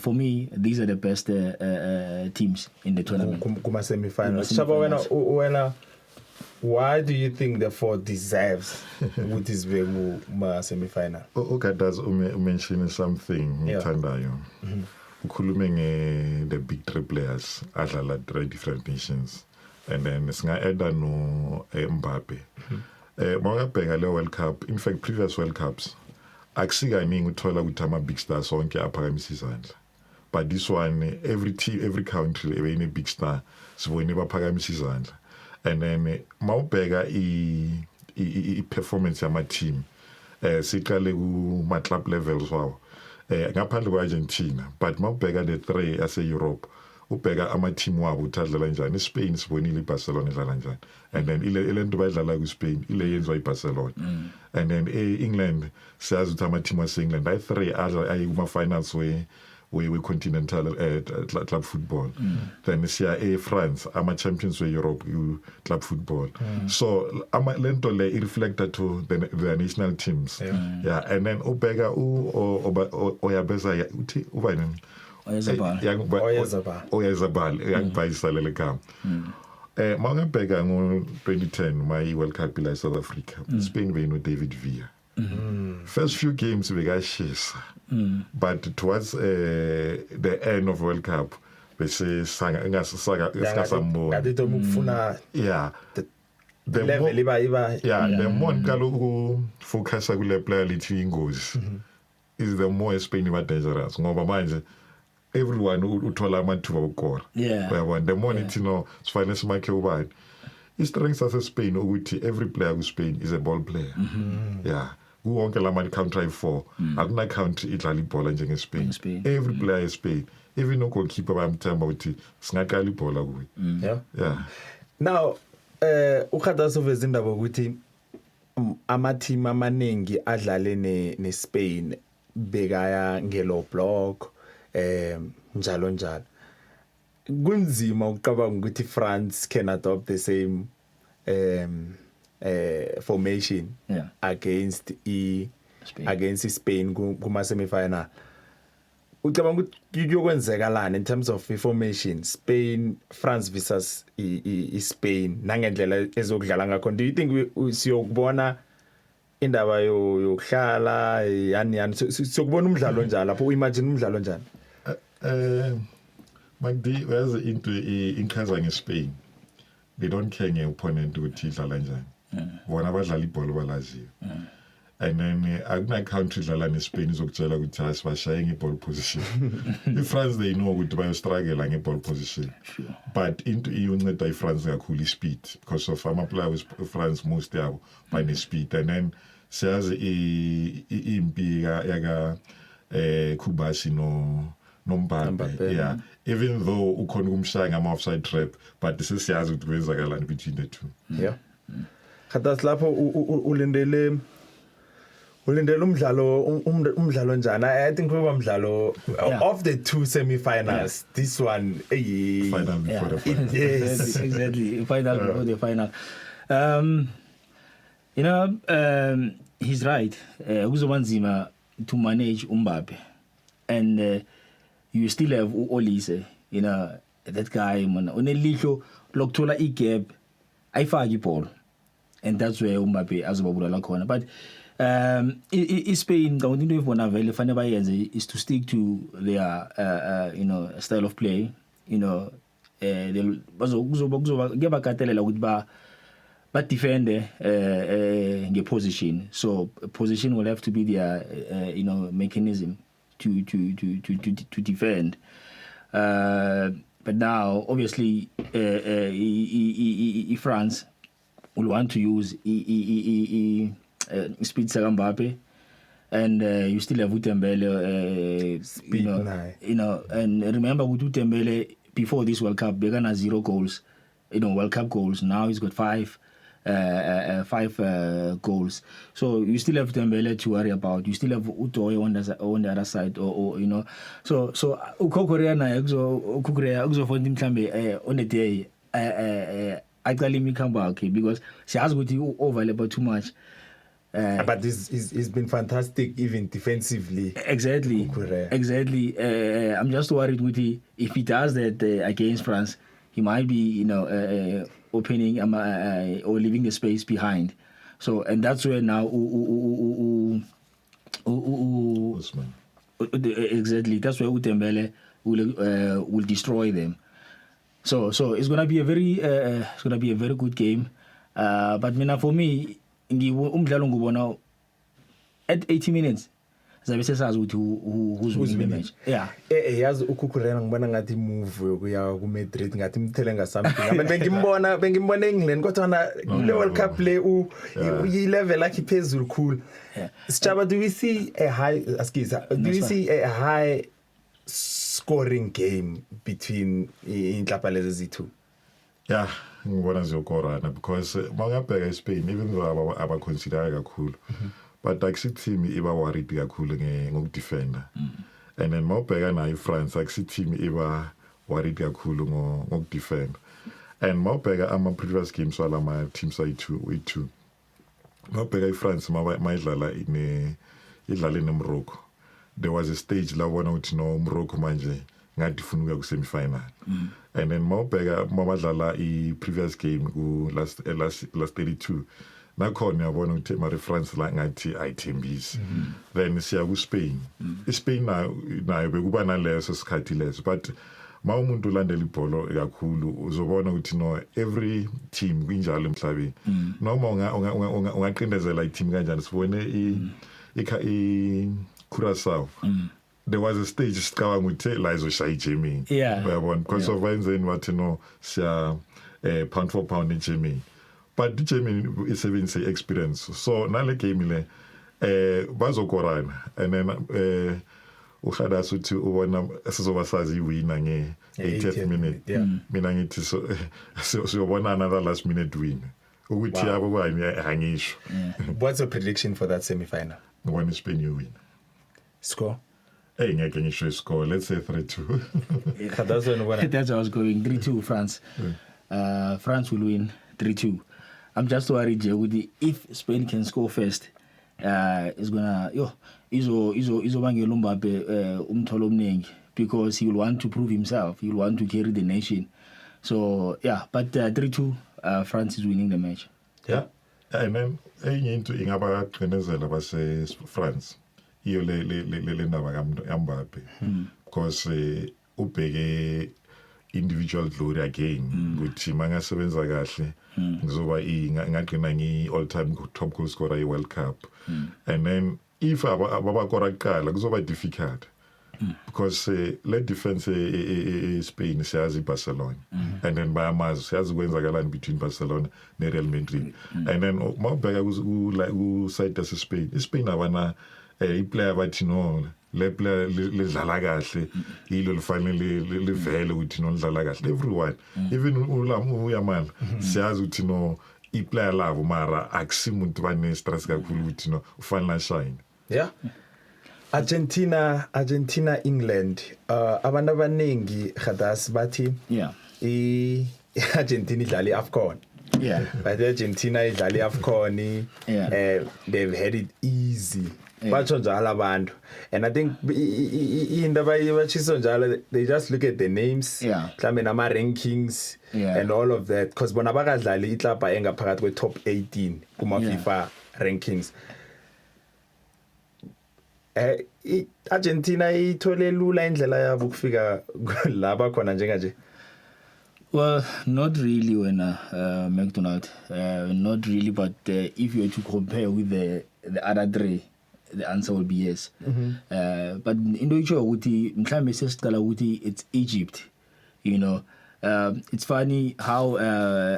for me, these are the best teams in the tournament. Kuma semi-finals. Chaba, why do you think the 4 deserves with this semi-final? Okay, does mention something ngithandayo. Ukhulume the big 3 players adlala 3 different nations, and then singa-add no Mbappe. Mawungabheka le World Cup, in fact previous World Cups akusikaningi uthola ukuthi ama big stars sonke aphakamisa izandla, but this one every team, every country ebeyine big star sibone baphakamisa izandla. And then mawubheka i-performance yama team siqale kuma club levels wawo ngaphandle kweArgentina, but mawubheka the 3 ase Europe, ubheka ama team wabo utadlala njani. Spain sibonile iBarcelona idlala njani, and then ile nto bayidlala ku Spain ile yenzwa iBarcelona. And then England siyazi ukuthi ama team ase England ay 3 ayi kuma finals we continental club football. Then siya France ama champions we Europe club football. So lento le reflected to the national teams. And then ubheka Oyabesa uthi ubani Oyarzabal yangibhayisela le gama. Mawungabheka ngo-2010 my World Cup ila South Africa, Spain beno David Villa. First few games bekashisa, but towards the end of World Cup bese ngasambona the level the more kaloku focus kule player lithi ingozi is the more Spain iba dangerous, ngoba manje everyone uthola amathuba okukora. Uyabona, the more nithi no sifanele simakhe ubani. I-strength of Spain ukuthi every player ku Spain is a ball player. Kuwonke lama country 4 akuna country idlala ibhola njenge Spain. Every player is Spain, even no goalkeeper bamthemba ukuthi singaqala ibhola kuye. Now Ukhatha soveza indaba ukuthi ama-team amaningi adlale ne Spain bekaya ngelo block njalo njalo. Kunzima ukucabanga ukuthi France can adopt the same formation against Spain kuma semi-final. Ucabanga ukuthi kuyokwenzeka lana in terms of formation Spain France versus Spain nangendlela ezokudlala ngakho. Do you think siyokubona indaba yokuhlala yani siyokubona umdlalo njalo lapho imagine umdlalo njani? Magdi wazi into inchaza ngeSpain. They don't care ngeopponent ukuthi idlala njani. Bona badlala ibhola balaziyo. And then akuna country dlala neSpain izokutshela ukuthi asibashaye ngeball position. IFrance they know ukuthi bayo struggle ngeball position. Sure. But into iyonceda iFrance kakhulu speed because of ama players France most yabo by speed. And then siyazi impi yaka Kubashi no Mbappe. Yeah. Even though ukhona kumshaya ngama offside trap, but sesiyazi ukuthi kwenzakalani between the two. Yeah. Khatas lapho ulindele umdlalo njani? I think kuba umdlalo of the two semi-finals. This one Final before the final. Yes. Exactly. Final before the final. He's right. Kuzobanzima to manage Mbappe. And you still have Olise, that guy, man. Onelihlo lokuthola igap ayifaki ibhola. And that's where Mbappe azobabulala khona. But Spain, don't think bona vele fanele bayenze is to stick to their style of play. They'll kuzoba katelela ukuthi ba defend position. So position will have to be their mechanism to defend. But now obviously France will want to use speed Mbappe, and you still have Utembele, and remember with Utembele before this World Cup, began at 0 goals, World Cup goals. Now he's got 5 goals. So you still have Utembele to worry about. You still have Utoy on the other side, or So Ukokorea na Ukokorea for him on the day. Actually, me come back because she has got you overlap too much. But he's been fantastic even defensively. Exactly. I'm just worried with if he does that against France, he might be opening or leaving the space behind. So and that's where now exactly, that's where Utembele will destroy them. So it's gonna be a very good game. But for me, umdlalo ngubona at 80 minutes zabe sesazi ukuthi who's winning the match. Yeah. Yazi uKukurela ngibona ngathi move yokuya ku Madrid ngathi imthelenga something. Bengimbona England kodwa na le World Cup le level yakhe phezulu cool. Sitshaba, do we see a high scoring game between inhlapa lezi two? Yeah, ngibona ziyokorana because mangabheka eSpain even though aba consider kakhulu, but akusi team iba worried kakhulu ngokudefenda. And then mawubheka na iFrance akusi team iba worried kakhulu ngokudefend. And mawubheka ama previous games wala ma teams ayi2 mawubheka iFrance mayidlala idlala neMorocco, there was a stage la wona uthi no Morocco manje ngathi ufuna ukuya ku semi-final. And then mawubheka mabadlala i-previous game ku last 32 nakhona uyabona ukuthi mari France la ngathi ayithembisi. Then siya ku Spain. iSpain nayo bekuba naleso sikhathi leso, but mawumuntu ulandela ibhola kakhulu uzobona ukuthi no every team kunjalo emhlabeni. Noma ungaqindezela i-team kanjani, sibone Curaçao. There was a stage sicabanga ukuthi la izoshaya iGermany. Uyabona because of wenzeni wathi no siya pound for pound iGermany. But iGermany is having say experience. So nale game le bazokorana, and then uHadas uthi ubona sizoba sazi iwina nge 80th minute. Mina ngithi siyobona another last minute win. Ukuthi yabo bani angisho. What's your prediction for that semi-final? When Spain you win. Score? Hey, ngeke ngisho score. Let's say 3-2. That's what That's how I was going. 3-2 France. France will win 3-2. I'm just worried, Jay, if Spain can score first, it's gonna izobangela uMbappe umtholo omningi because he will want to prove himself. He will want to carry the nation. So yeah, but 3-2, France is winning the match. Yeah, and then enye into ingaba qinezela base France. Iyo le ndaba kaMbappe because ubheke individual glory again ukuthi mangasebenza kahle ngizoba ngagcina ngi all time top goal scorer e World Cup and then if abakora kuqala kuzoba difficult because le defense Spain siyazi Barcelona and then bayamazi siyazi kwenzakalani between Barcelona ne Real Madrid and then mawubheka ku side of Spain abana iplayer bathi no le player lidlala kahle yilo lifanele livele ukuthi no lidlala kahle everyone even uyamala siyazi ukuthi no iplayer labo mara akusimuntu bane stress kakhulu ukuthi no ufanele shine. Yeah. Argentina England abantu abaningi Hadas bathi Argentina idlala iAfcon. Yeah. But Argentina idlala iAfcon. They've had it easy. Batsho njalo abantu, and I think indaba batshiso njalo they just look at the names mhlambe nama rankings and all of that because bona bakadlali iklapa engaphakathi kwe top 18 kuma FIFA rankings. Argentina ithole lula indlela yabo ukufika laba khona njenganje. Well, not really when McDonald, not really, but if you were to compare with the other three, the answer will be yes. But into itsho ukuthi mhlambe sesiqala ukuthi it's Egypt, you know. It's funny how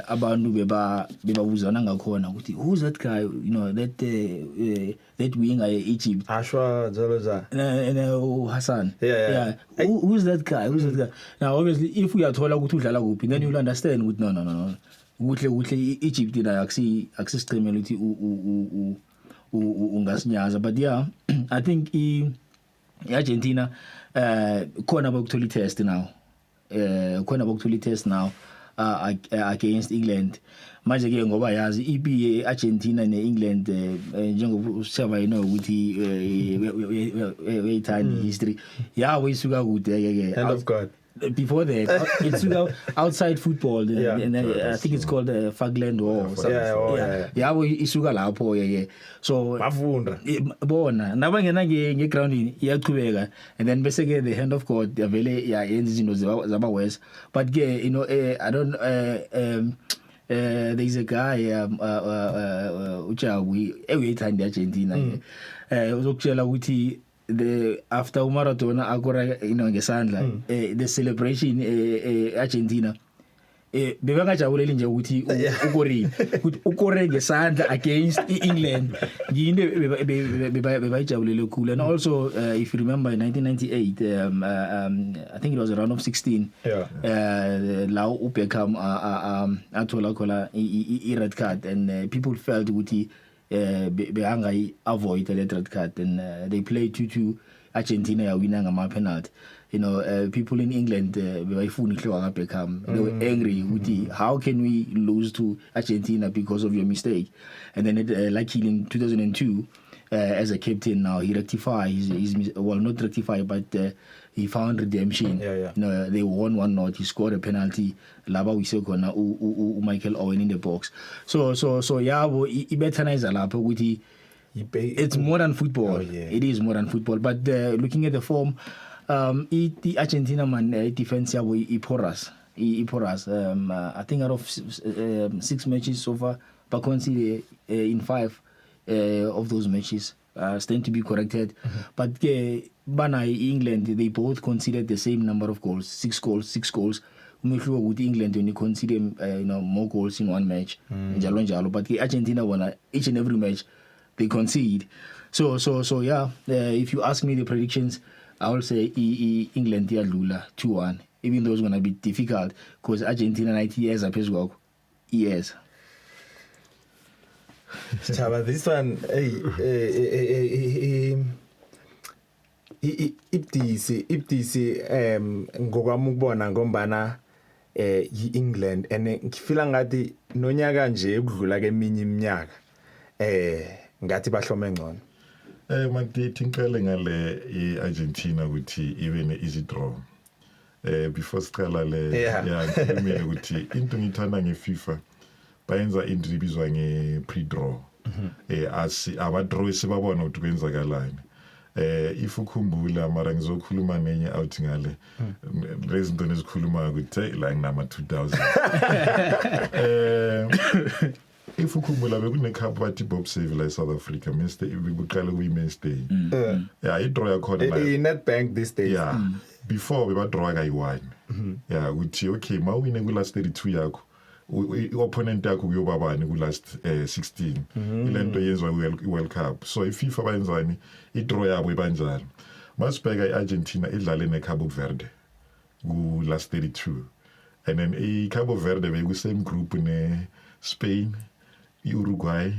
abantu bebabuzana ngakhona ukuthi who's that guy, you know, that winger Egypt, Ashwa Zoloza and Hassan. Yeah. Who's that guy? Now obviously if we are told ukuthi udlala kuphi, then you'll understand ukuthi no kuhle Egypt na akusicemela ukuthi ungasinyaza. But yeah, I think Argentina khona bakuthola test now. Khona bakuthola test now against England. Manje ke ngoba yazi ipi Argentina ne England njengoba usaba you know ukuthi weyithanda history yawo isuka kude ke hand of God. Before that, it's outside football, and I think it's called Falkland War. Yeah, isuka lapho So bafunda bona nabangena ngeground iyaqhubeka, and then bese ke the hand of God vele yenza izinto zaba worse. But ke you know I don't there's a guy uJawi ewuyithanda Argentina uzokutshela ukuthi after Maradona akora you know ngesandla the celebration Argentina bebangajabuleli nje ukuthi ukorile ukuthi ukore ngesandla against England ngine bebayijabulele cool. And also if you remember in 1998 I think it was a round of 16 la uBeckham athola khola I red card and people felt ukuthi behanga avoid the red card and they played 2-2 Argentina ya winning ngama penalty. You know, people in England bayifuna ihloka Beckham. They were angry with how can we lose to Argentina because of your mistake. And then luckily in 2002 as a captain now he rectified his well not rectify but he found redemption. You know, they won 1-0. He scored a penalty. Laba wisekona Michael Owen in the box. So yabo ibethanize lapho ukuthi it's modern football. It is modern football. But looking at the form, the Argentina man defense yabo iporas. I think out of 6 matches so far, but conceded in 5 of those matches. Stand to be corrected. But Bana England, they both conceded the same number of goals, 6 goals. Umehluko with England when you consider more goals in one match. Njalo. But Argentina won each and every match they concede. So yeah, if you ask me the predictions, I will say England iyadlula 2-1, even though it's going to be difficult because Argentina 90 years phezulu kwakho. Yes. Chaba, this one, ibdisi ngokwami ukubona ngombana yi-England and ngifila ngathi nonyaka nje ukudlula keminye iminyaka ngathi bahlome ngcono. Mangithi ngale i-Argentina ukuthi ibe ne-easy draw. Before siqala ngikhulumile ukuthi into ngithanda ngeFIFA bayenza into ibizwa nge-pre-draw. Abadraw sebabona ukuthi kwenzakalani. If ukhumbula mara ngizokhuluma nenye out ngale lezi zinto nezikhuluma ukuthi la nginama 2000. If ukhumbula bekune-cup bathi Bob Save la eSouth Africa bekuqala kuyi-Men's Day. I-draw yakhona i-Nedbank this day. Before bebadraw kayi-1. Ukuthi okay mawuwine ku-last 32 yakho i-opponent yakho kuyoba bani ku-last 16. Ile nto yenzwa i-World Cup. So iFIFA bayenzani i-draw yabo ibanjalo. Masibheka i-Argentina idlale ne-Cabo Verde ku-last 32. And then i-Cabo Verde beku-same group ne-Spain, Uruguay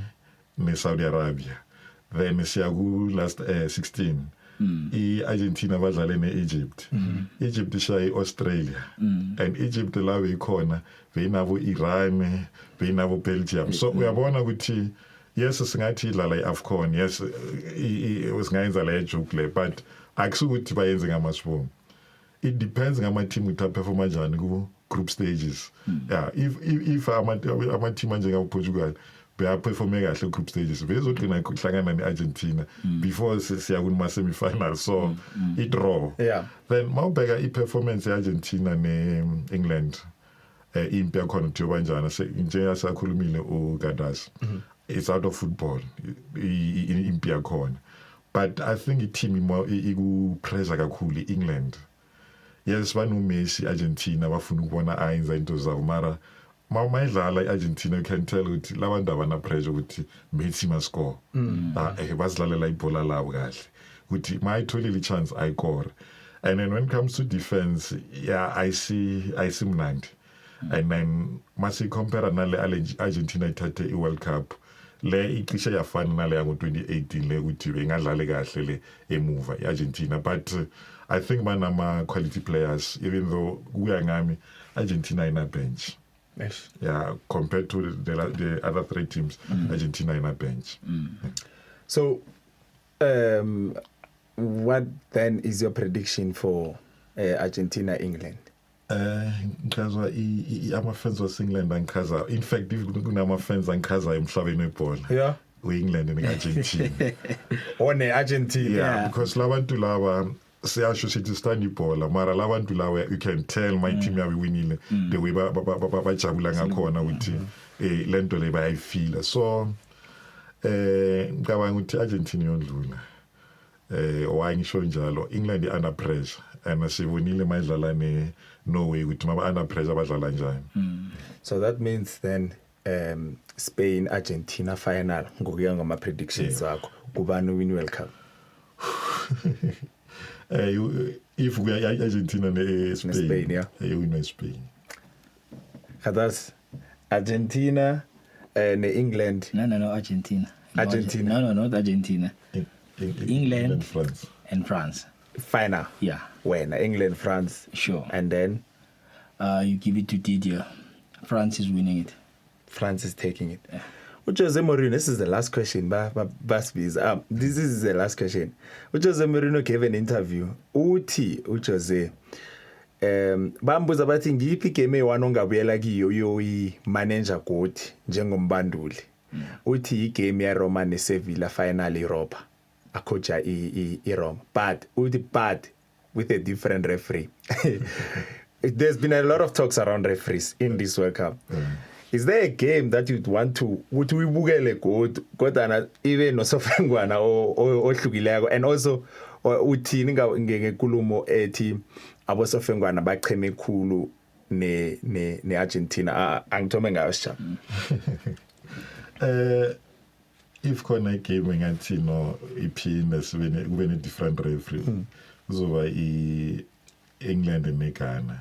ne-Saudi Arabia. Then siya ku-last 16. I-Argentina badlale ne-Egypt. Egypt ishaye i-Australia. And Egypt la beyikhona beyinabo Iran, beyinabo Belgium. So uyabona ukuthi yes singathi idlala i-AFCON, yes singayenza le joke le, but akusukuthi bayenze ngamasibongo. It depends ngama-team ukuthi aperforma njani ku-group stages. If ama-team anjengaboPortugal beyaperforme kahle group stages bezogcina kuhlangana ne-Argentina before siya kuma-semifinal, so i-draw. Then mawubheka i-performance ye-Argentina ne-England impi yakhona ukuthi yobanjani njengasakhulumile uGadas, it's out of football impi yakhona, but I think i-team iku-pressure kakhulu i-England. Yes banoMessi Argentina bafuna ukubona ayenza into zabo mara mayidlala i-Argentina you can tell ukuthi labantu abana pressure ukuthi Messi must score. Basidlalela ibhola labo kahle ukuthi mayitholile chance ayikore. And then when it comes to defense, I see mnandi. And then masi compare nale Argentina ithathe i-World Cup le icishe yafana nale yango 2018 le ukuthi bengadlale kahle le emuva i-Argentina, but I think manama quality players, even though kuya ngami Argentina ina bench. Yes. Compared to the other 3 teams, Argentina in a bench. So, what then is your prediction for Argentina, England? Ngikazwa ama-fans wase-England angikhaza. In fact, kunama-fans angikhaza emhlabeni webhola. We-England ne-Argentina. Argentina. Because labantu laba siyasho sithi stand ibhola mara labantu lawa you can tell my team yabe winile the way bajabula ngakhona ukuthi lento le bayayifila. So ngicabanga ukuthi Argentina yondlula. Ngisho njalo England under pressure and sibonile mayidlala ne-Norway ukuthi maba under pressure badlala njani. So that means then Spain Argentina final ngokuya ngama predictions zakho kubani win World Cup? If we are Argentina and Spain, you win Spain. That's Argentina and England. No, Argentina. Argentina. No, not Argentina. England, France. And France. Final. Yeah. When England, France. Sure. And then you give it to Didier. France is winning it. France is taking it. Yeah. Jose Mourinho, this is the last question. This is the last question. Jose Mourinho gave an interview. Jose, bambuza bathi ngiyiphi game ewanongabuyela kiyo uyoyi-manager godi njengombanduli. Uthi igame ya Roma ne-Sevilla final Europa. Acoacha i-Roma. But with a different referee. There's been a lot of talks around referees in this World Cup. Is there a game that you'd want to uyibukele kodwa even nosofengwana ohlukileko, and also uthini ngekulumo ethi abosofengwana bacheme khulu ne Argentina angithome ngayo sha? If khona game ngathi no iphinde kube ne different referee kuzoba England neGhana.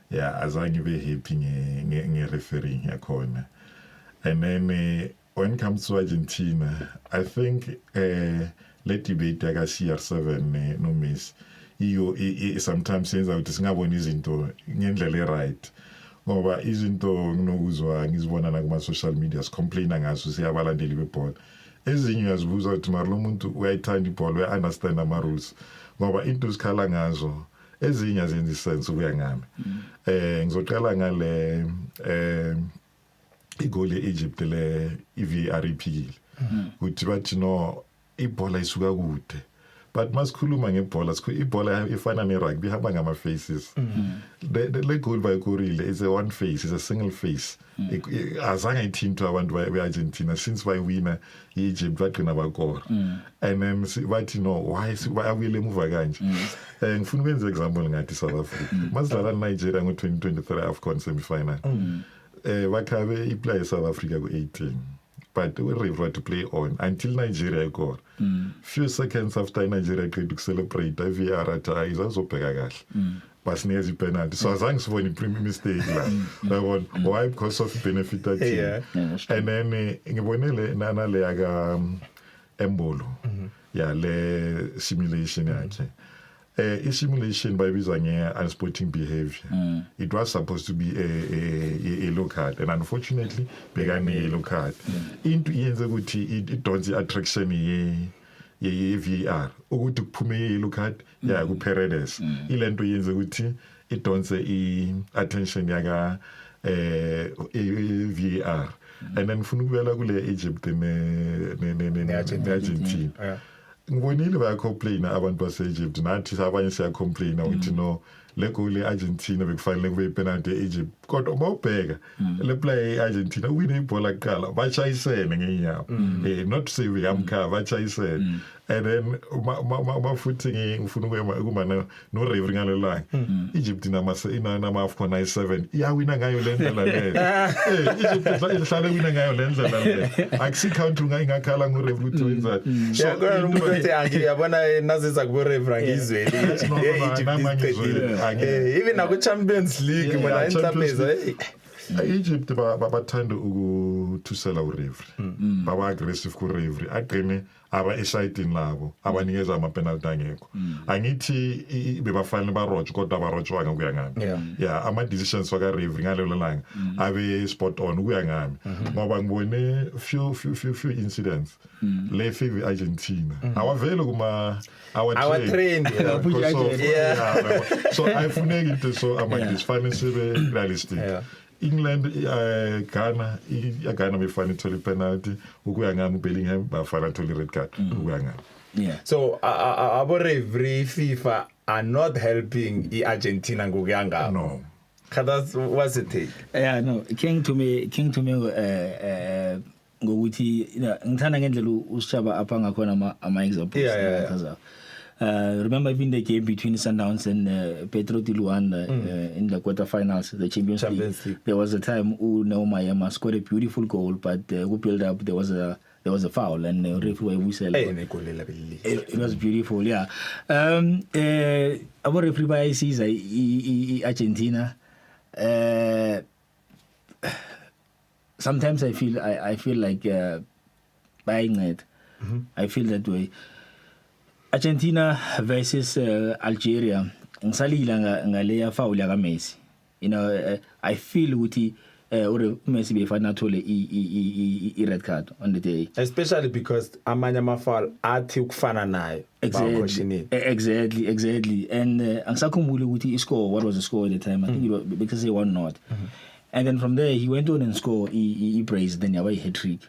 Yeah, azange be happy nge-refereeing yakhona. And then when it comes to Argentina, I think le debate yaka CR7 no miss iyo sometimes senza ukuthi singabona izinto ngendlela right. Ngoba izinto nginokuzwa ngizibona na kuma social media complain ngazo siyabalandeli bebhola. Ezinye uyazibuza ukuthi mara lo muntu uyayithanda ibhola, uya understand ama rules. Ngoba into sikhala ngazo ezinye azenzi sense ukuya ngami. Ngizoqala ngale igoli Egypt le VAR iphikile. Uthi bathi no ibhola isuka kude. But masikhuluma ngebhola, ibhola ifana ne-rugby ihamba ngama faces. Le goal bayikorile is a one face, is a single face. Azange ithintwa abantu be-Argentina since bayiwina i-Egypt bagcina bakora. And then bathi no, why awile emuva kanje? Ngifuna ukwenza example ngathi South Africa. Masidlala Nigeria ngo-2023 AFCON semi-final. Bakhabe iplay South Africa ku-18. But we refer to play on until Nigeria got. Few seconds after Nigeria tried to celebrate, VAR is also pegagash. But near the penalty. So azange sibona i-prime mistake la. Why? Because of benefit that team. And then ngibonele nana le yaga Embolo. Yeah, le simulation yakhe. Simulation by unsporting behavior. It was supposed to be a yellow card, and unfortunately, began a yellow card. Into it don't the attraction ye VAR. Ukuthi kuphume yellow card, yeah, ku Paredes. Ilento yenza ukuthi it don't say attention yaga VAR. And then funa ukubela kule Egypt ne Argentina. Ngibonile bayacomplaina abantu base-Egypt nathi abanye siyacomplaina ukuthi no le goal e-Argentina bekufanele kube penalty e-Egypt kodwa uma ubheka le play e-Argentina uwine ibhola kuqala bachayisene ngenyawo not to say uyamkhava bachayisene and then mafuthi ngifuna ukuma no referee ngalelanga Egypt nama AFCON 7 iyawina ngayo le ndlela le Egypt ihlale wina ngayo le ndlela le akusi country ngakhala ngo-referee uthi wenzani so kodwa umuntu othi angiyabona naziza kubo referee ngizweli even naku Champions League bona inhlapeza Egypt bathanda ukuthusela ureferee baba aggressive ku referee aqine aba exciting labo abanikeza ama penalty angekho angithi bebafanele baroje kodwa barojwa ngokuya ngami yeah ama decisions waka referee ngalelo langa abe spot on ukuya ngami ngoba ngibone few incidents le favor Argentina awavele kuma our trend so ayifuneki into so ama disfanele sibe realistic England Ghana befana tholi penalty ukuya ngami Bellingham bafana tholi red card ukuya ngami so abo referee FIFA are not helping Argentina ngokuya ngami no that's what's it take no king to me ngokuthi ngithanda ngendlela uSichaba apha ngakhona ama examples remember even the game between Sundowns and Petro di Luanda in the quarterfinals, the Champions League. There was a time Neoma scored a beautiful goal, but who built up there was a foul and the referee whistled. It was beautiful, yeah. Our referee by sees Argentina. Sometimes I feel like buying it. I feel that way. Argentina versus Algeria ngisalila ngaleya foul ya Messi. You know, I feel ukuthi Messi befana thole I red card on the day, especially because amanye ama foul athi ukufana nayo exactly and angisakhumbula ukuthi iscore what was the score at the time. I think it was because he won not and then from there he went on and scored he praised then yaba hat trick.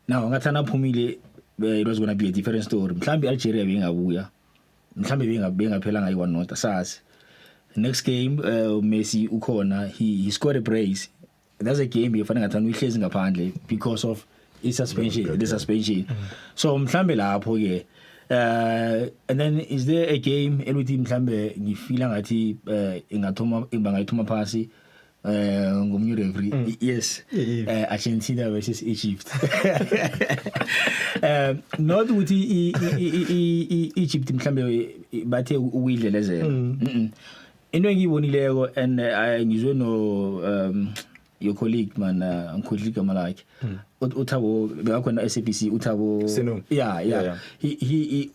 Now ngathana phumile it was going to be a different story. Mhlambi Algeria bengabuya. Mhlambi bengaphela ngayi 1-0 asasi. Next game Messi ukhona he scored a brace. That's a game befana ngathana uyihlezi ngaphandle because of the suspension. So mhlambi lapho ke and then is there a game eluthi mhlambe ngifila ngathi ingayithuma phasi ngomnye referee yes Argentina versus Egypt not ukuthi Egypt mhlambe bathe ukuyidlelezela into engiyibonileko and ngizwe no your colleague man ngikhohlile igama lakhe uThabo bekakhona SABC uThabo yeah he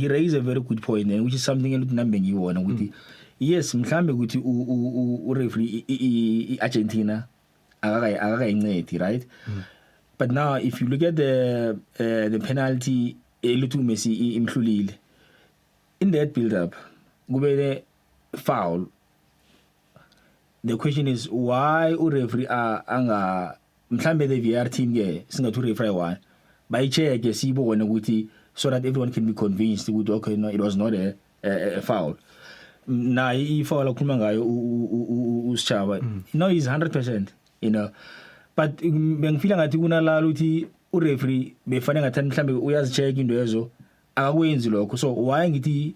raised a very good point and which is something eluthi nambe ngiyibona ukuthi yes mhlambe ukuthi u referee Argentina akakayincedi right but now if you look at the penalty eluthi Messi imhlulile in that build up kubele foul. The question is why referee anga mhlambe the VR team ke singathu referee one by check sibone ukuthi so that everyone can be convinced ukuthi okay no it was not a foul na foul akhuluma ngayo uSchaba no is 100% you know but bengifila ngathi kunalala ukuthi referee befanele ngathi mhlambe uyazicheck into lezo akakwenzi lokho so why ngithi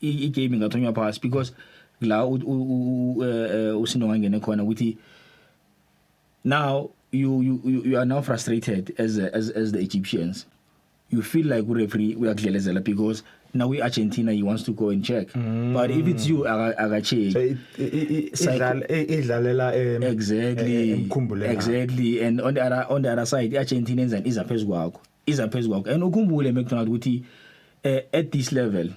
i-game ngathonywa pass because la usinonga ngene khona ukuthi now you are now frustrated as the Egyptians you feel like referee uyakudlelezela because now we Argentina he wants to go and check but if it's you akacheck idlalela exactly and on the other side Argentina is a phezulu kwakho and ukhumbule McDonald ukuthi at this level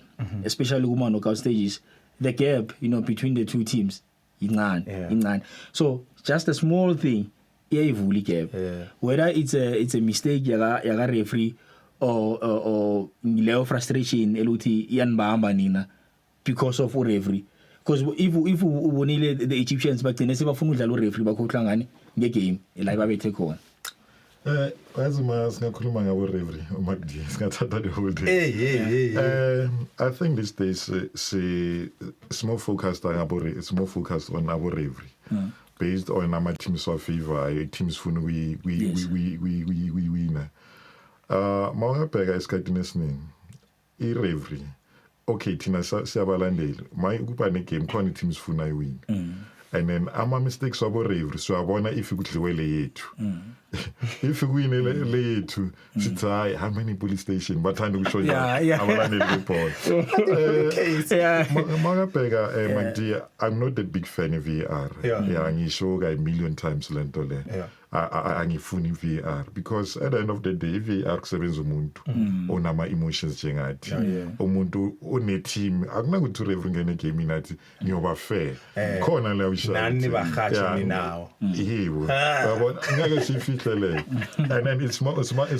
especially kuma knockout stages the gap between the two teams incane so just a small thing iyayivula igap whether it's a mistake yaka referee or level frustration eluthi iyanibamba nina because of referee because if ubonile the Egyptians bagcine sebafuna udlala referee bakhohlwa ngani ngegame la babethe khona Azuma singakhuluma ngabo referee uMagdi singathatha the whole day. I think these days it's more focused on our referee based on our teams of favor teams funa we win. Mawungabheka esikhathini esiningi i-referee okay thina siyabalandeli kuba ne-game khona i-teams funa iwin and then ama mistakes wabo referee siyabona if ikudliwe le yethu if kuwine le yethu sithi hayi how many police station bathanda ukusho abalandeli bebhola mawungabheka Magdi I'm not a big fan of VAR ngisho a million times lento le angifuni VAR because at the end of the day VAR kusebenza umuntu onama emotions njengathi umuntu one team akunakuthi referee ngene game inathi ngiyoba fair khona la usho nani bahathi ninawo yebo yabona ngeke sifihlele and then it's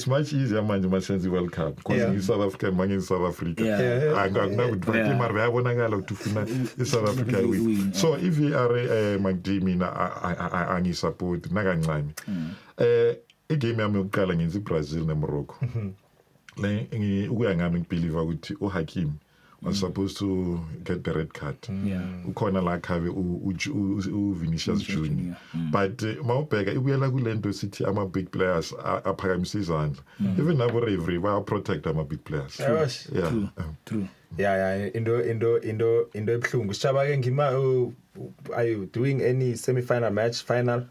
much easier manje masenzi World Cup because in South Africa manje in South Africa akunakuthi imari bayabonakala ukuthi ufuna iSouth Africa win so if VAR Magdi mina angisupport nakancane igame yami yokuqala ngenza iBrazil neMorocco le ukuya ngami ngibelieve ukuthi uHakim was supposed to get the red card ukhona la khabe uVinicius Junior but mawubheka ibuyela kulento sithi ama big players aphakamisa izandla even nabo referee baya protect ama big players true into ebhlungu Sishaba ke ngima are you doing any semi-final match final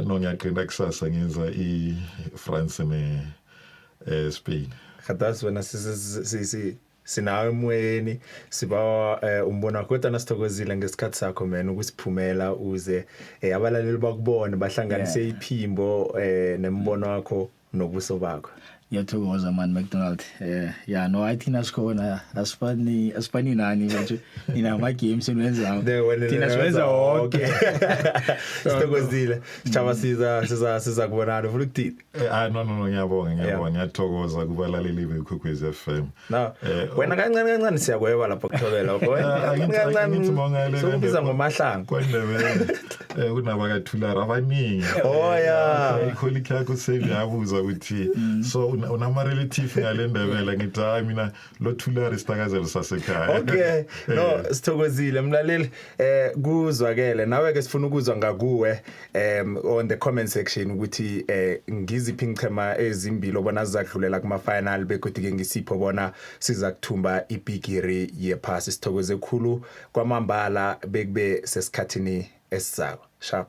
no ngiyaqeda kusasa ngenza iFrance ne Spain khadas wena sinawe emoyeni siba umbona kodwa nasithokozile ngesikhathi sakho man ukusiphumela uze abalaleli bakubone bahlanganise iphimbo nembono wakho nobuso bakho yathokoza man McDonald no I think asikhona asifani nani manje ina ama games enwenza thina siwenza wonke sithokozile Sishaba siza kubonana ufuna ukuthini no ngiyabonga ngiyathokoza kubalaleli beKwekwezi FM wena kancane siyakweba lapha kuthobela kancane sokubiza ngomahlanga kwendebe kunabakathula abaningi ikholi yakho seviyabuza ukuthi so unama relative ngale Ndebele ngithi hayi mina lo Thulari sitakazelo sasekhaya. Okay, no sithokozile mlaleli kuzwakele nawe ke sifuna ukuzwa ngakuwe on the comment section ukuthi ngiziphi ngichema ezimbili obona zizakudlulela kuma final bekodwa ke ngisipho bona siza kuthumba ibigiri yephasi. Sithokoze kukhulu kwamambala bekube sesikhathini esizako. Sharp.